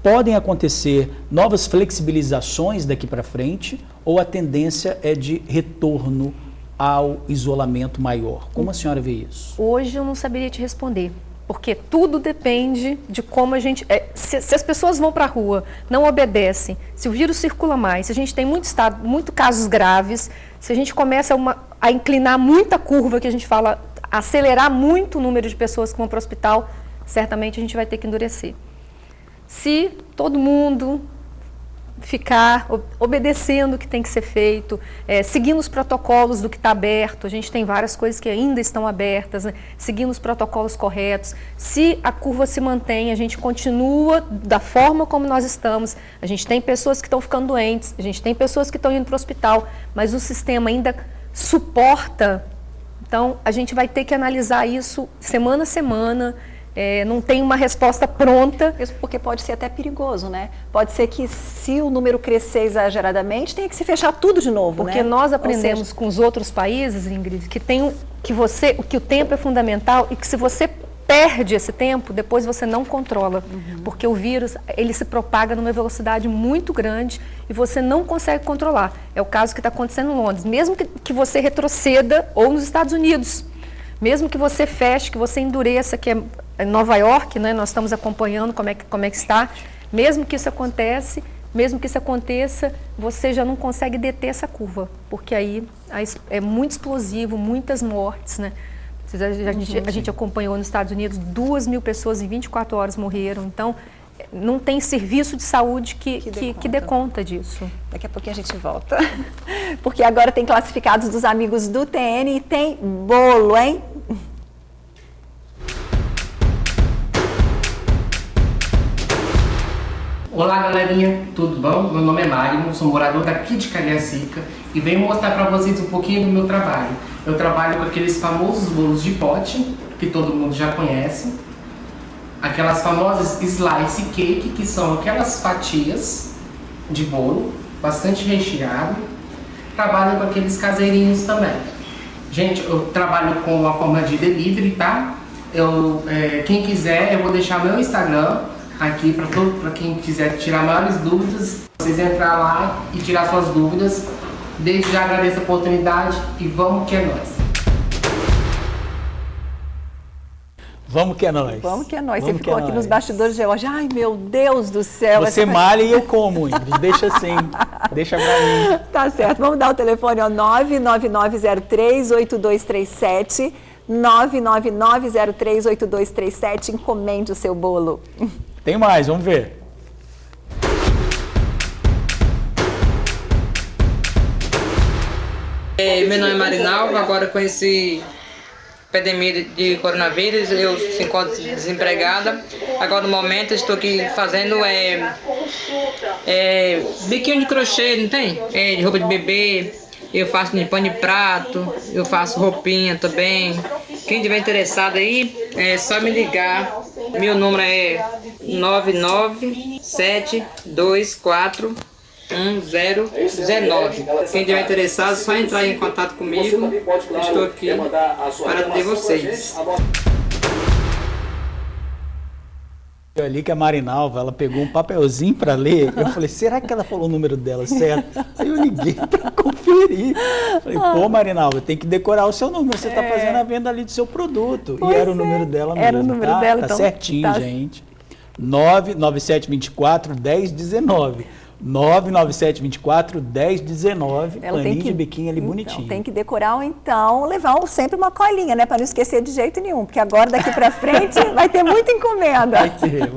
podem acontecer novas flexibilizações daqui para frente ou a tendência é de retorno ao isolamento maior? Como a senhora vê isso? Hoje eu não saberia te responder, porque tudo depende de como a gente... Se as pessoas vão para a rua, não obedecem, se o vírus circula mais, se a gente tem muito casos graves, se a gente começa a inclinar muita curva, que a gente fala, acelerar muito o número de pessoas que vão para o hospital, certamente a gente vai ter que endurecer. Se todo mundo ficar obedecendo o que tem que ser feito, seguindo os protocolos do que está aberto, a gente tem várias coisas que ainda estão abertas, né? Seguindo os protocolos corretos, se a curva se mantém, a gente continua da forma como nós estamos, a gente tem pessoas que estão ficando doentes, a gente tem pessoas que estão indo para o hospital, mas o sistema ainda suporta, então a gente vai ter que analisar isso semana a semana, não tem uma resposta pronta. Mesmo porque pode ser até perigoso, né? Pode ser que se o número crescer exageradamente, tenha que se fechar tudo de novo, porque nós aprendemos com os outros países, Ingrid, que o tempo é fundamental e que se você perde esse tempo, depois você não controla, porque o vírus ele se propaga numa velocidade muito grande e você não consegue controlar. É o caso que está acontecendo em Londres. Mesmo que você retroceda, ou nos Estados Unidos, mesmo que você feche, que você endureça, que é em Nova York, né, nós estamos acompanhando como é que está, mesmo que isso aconteça, você já não consegue deter essa curva, porque aí é muito explosivo, muitas mortes, né? A gente acompanhou nos Estados Unidos, 2.000 pessoas em 24 horas morreram. Então, não tem serviço de saúde que dê conta disso. Daqui a pouquinho a gente volta. Porque agora tem classificados dos amigos do TN e tem bolo, hein? Olá, galerinha, tudo bom? Meu nome é Magno, sou morador daqui de Cariacica e venho mostrar para vocês um pouquinho do meu trabalho. Eu trabalho com aqueles famosos bolos de pote, que todo mundo já conhece. Aquelas famosas slice cake, que são aquelas fatias de bolo, bastante recheado. Trabalho com aqueles caseirinhos também. Gente, eu trabalho com uma forma de delivery, tá? Quem quiser, eu vou deixar meu Instagram aqui para quem quiser tirar maiores dúvidas. Vocês entrar lá e tirar suas dúvidas. Desde já agradeço a oportunidade e vamos que é nóis. Vamos que é nóis. Vamos que é nóis. Você ficou aqui nos bastidores de hoje. Ai, meu Deus do céu. Você malha e eu como, Ingrid. Deixa assim. Deixa pra mim. Tá certo. Vamos dar o telefone ao 999038237. 999038237. Encomende o seu bolo. Tem mais, vamos ver. Meu nome é Marinalva, agora com esse epidemia de coronavírus, eu se encontro desempregada. Agora no momento eu estou aqui fazendo biquinho de crochê, não tem? De roupa de bebê, eu faço de pano de prato, eu faço roupinha também. Quem tiver interessado aí, é só me ligar. Meu número é 997241019. Quem tiver interessado, é só entrar em contato comigo. Estou aqui para atender vocês. Ali que a Marinalva, ela pegou um papelzinho para ler. Eu falei, será que ela falou o número dela certo? Aí eu liguei para conferir. Falei, pô, Marinalva, tem que decorar o seu número. Você está fazendo a venda ali do seu produto. Pois e era o número dela mesmo. Era o número dela, tá então. Certinho, Tá. gente. 99724-1019. 99724-1019. Ela Paninho de biquinho ali bonitinho. Tem que decorar ou então levar sempre uma colinha, né? Para não esquecer de jeito nenhum. Porque agora, daqui para frente, vai ter muita encomenda. Vai ter.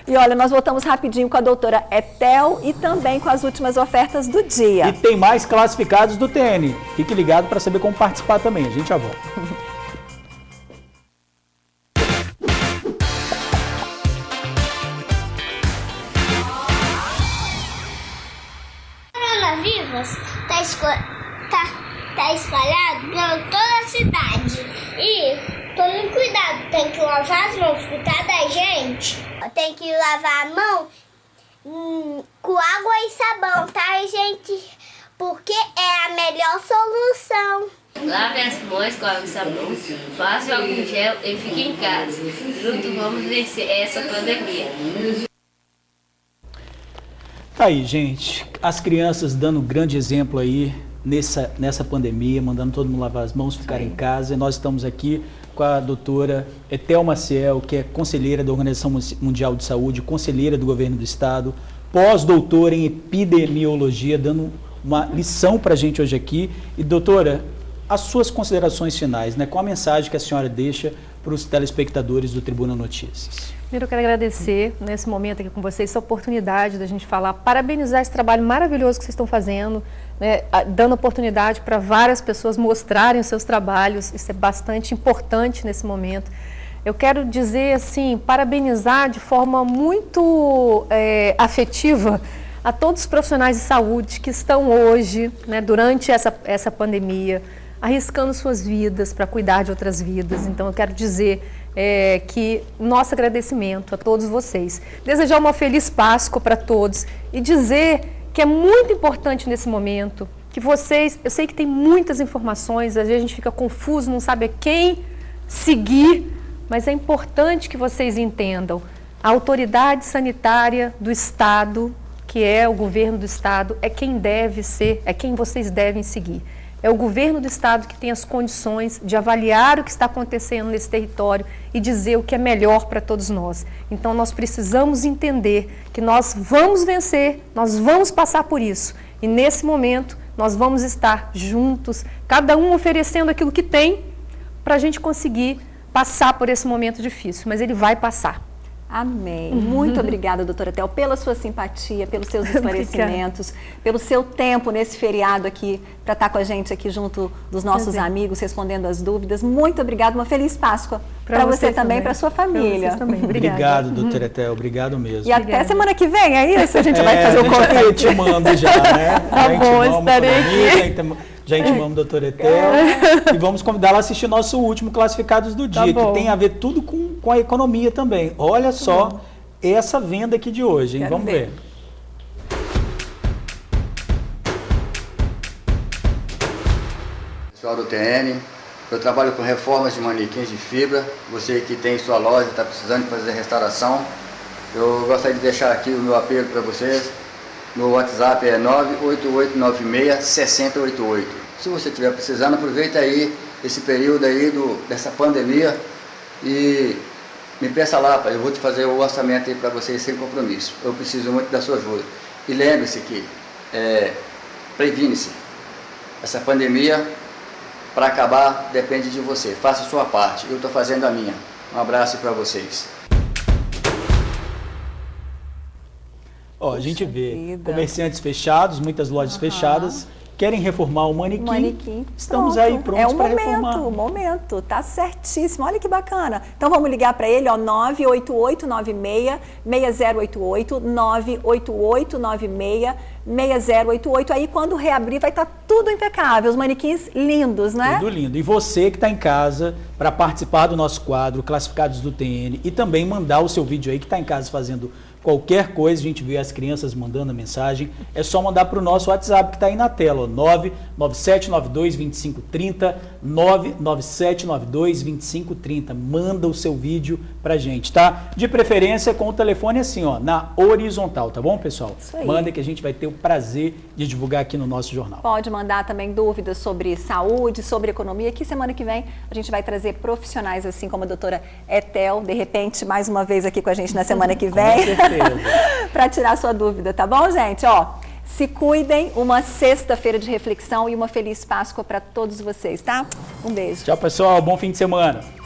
E olha, nós voltamos rapidinho com a doutora Etel e também com as últimas ofertas do dia. E tem mais classificados do TN. Fique ligado para saber como participar também. A gente já volta. Coronavírus tá espalhado por toda a cidade. E tome cuidado, tem que lavar as mãos por cada gente. Tem que lavar a mão com água e sabão, tá, gente? Porque é a melhor solução. Lave as mãos com água e sabão, faça álcool gel e fique em casa. Juntos vamos vencer essa pandemia. Tá aí, gente. As crianças dando um grande exemplo aí nessa pandemia, mandando todo mundo lavar as mãos, ficar em casa. E nós estamos aqui com a doutora Etel Maciel, que é conselheira da Organização Mundial de Saúde, conselheira do Governo do Estado, pós-doutora em epidemiologia, dando uma lição para a gente hoje aqui. E, doutora, as suas considerações finais, né? Qual a mensagem que a senhora deixa para os telespectadores do Tribuna Notícias? Primeiro eu quero agradecer nesse momento aqui com vocês, essa oportunidade da gente falar, parabenizar esse trabalho maravilhoso que vocês estão fazendo, né, dando oportunidade para várias pessoas mostrarem os seus trabalhos, isso é bastante importante nesse momento. Eu quero dizer assim, parabenizar de forma muito afetiva a todos os profissionais de saúde que estão hoje, né, durante essa pandemia, arriscando suas vidas para cuidar de outras vidas. Então eu quero dizer que nosso agradecimento a todos vocês. Desejar uma feliz Páscoa para todos e dizer que é muito importante nesse momento que vocês, eu sei que tem muitas informações, às vezes a gente fica confuso, não sabe a quem seguir, mas é importante que vocês entendam. A autoridade sanitária do Estado, que é o governo do Estado, é quem deve ser, é quem vocês devem seguir. É o governo do Estado que tem as condições de avaliar o que está acontecendo nesse território e dizer o que é melhor para todos nós. Então, nós precisamos entender que nós vamos vencer, nós vamos passar por isso. E, nesse momento, nós vamos estar juntos, cada um oferecendo aquilo que tem para a gente conseguir passar por esse momento difícil. Mas ele vai passar. Amém. Muito obrigada, doutora Tel, pela sua simpatia, pelos seus esclarecimentos, pelo seu tempo nesse feriado aqui, para estar com a gente aqui junto dos nossos amigos, respondendo as dúvidas. Muito obrigada, uma feliz Páscoa para você também, para sua família. Obrigado, doutora Tel, obrigado mesmo. E até semana que vem, é isso? A gente vai fazer o convite. Eu te mando já, né? Tá bom, estarei aqui. Já intimamos a doutora Etel e vamos convidá-la a assistir nosso último Classificados do Dia, que tem a ver tudo com a economia também. Olha só essa venda aqui de hoje, hein? Vamos ver. Pessoal do TN, eu trabalho com reformas de manequins de fibra. Você que tem sua loja, está precisando de fazer restauração, eu gostaria de deixar aqui o meu apelo para vocês. Meu WhatsApp é 98896-6088. Se você estiver precisando, aproveita aí esse período aí dessa pandemia e me peça lá, eu vou te fazer o orçamento aí para vocês sem compromisso. Eu preciso muito da sua ajuda. E lembre-se que previne-se. Essa pandemia, para acabar, depende de você. Faça a sua parte, eu estou fazendo a minha. Um abraço para vocês. Ó, a gente vê comerciantes fechados, muitas lojas fechadas, querem reformar o manequim. Estamos aí prontos para reformar. É o momento, tá certíssimo. Olha que bacana. Então vamos ligar para ele, ó, 98896-6088, 98896-6088. Aí quando reabrir vai estar tudo impecável, os manequins lindos, né? Tudo lindo. E você que está em casa para participar do nosso quadro Classificados do TN e também mandar o seu vídeo aí que está em casa fazendo qualquer coisa, a gente vê as crianças mandando a mensagem, é só mandar para o nosso WhatsApp que está aí na tela, 997922530, 997922530. Manda o seu vídeo pra gente, tá? De preferência com o telefone assim, ó, na horizontal, tá bom, pessoal? Isso aí. Manda que a gente vai ter o prazer de divulgar aqui no nosso jornal. Pode mandar também dúvidas sobre saúde, sobre economia, que semana que vem a gente vai trazer profissionais assim como a doutora Etel, de repente, mais uma vez aqui com a gente na semana que vem. Para tirar sua dúvida, tá bom, gente? Ó, se cuidem, uma sexta-feira de reflexão e uma feliz Páscoa para todos vocês, tá? Um beijo. Tchau, pessoal. Bom fim de semana.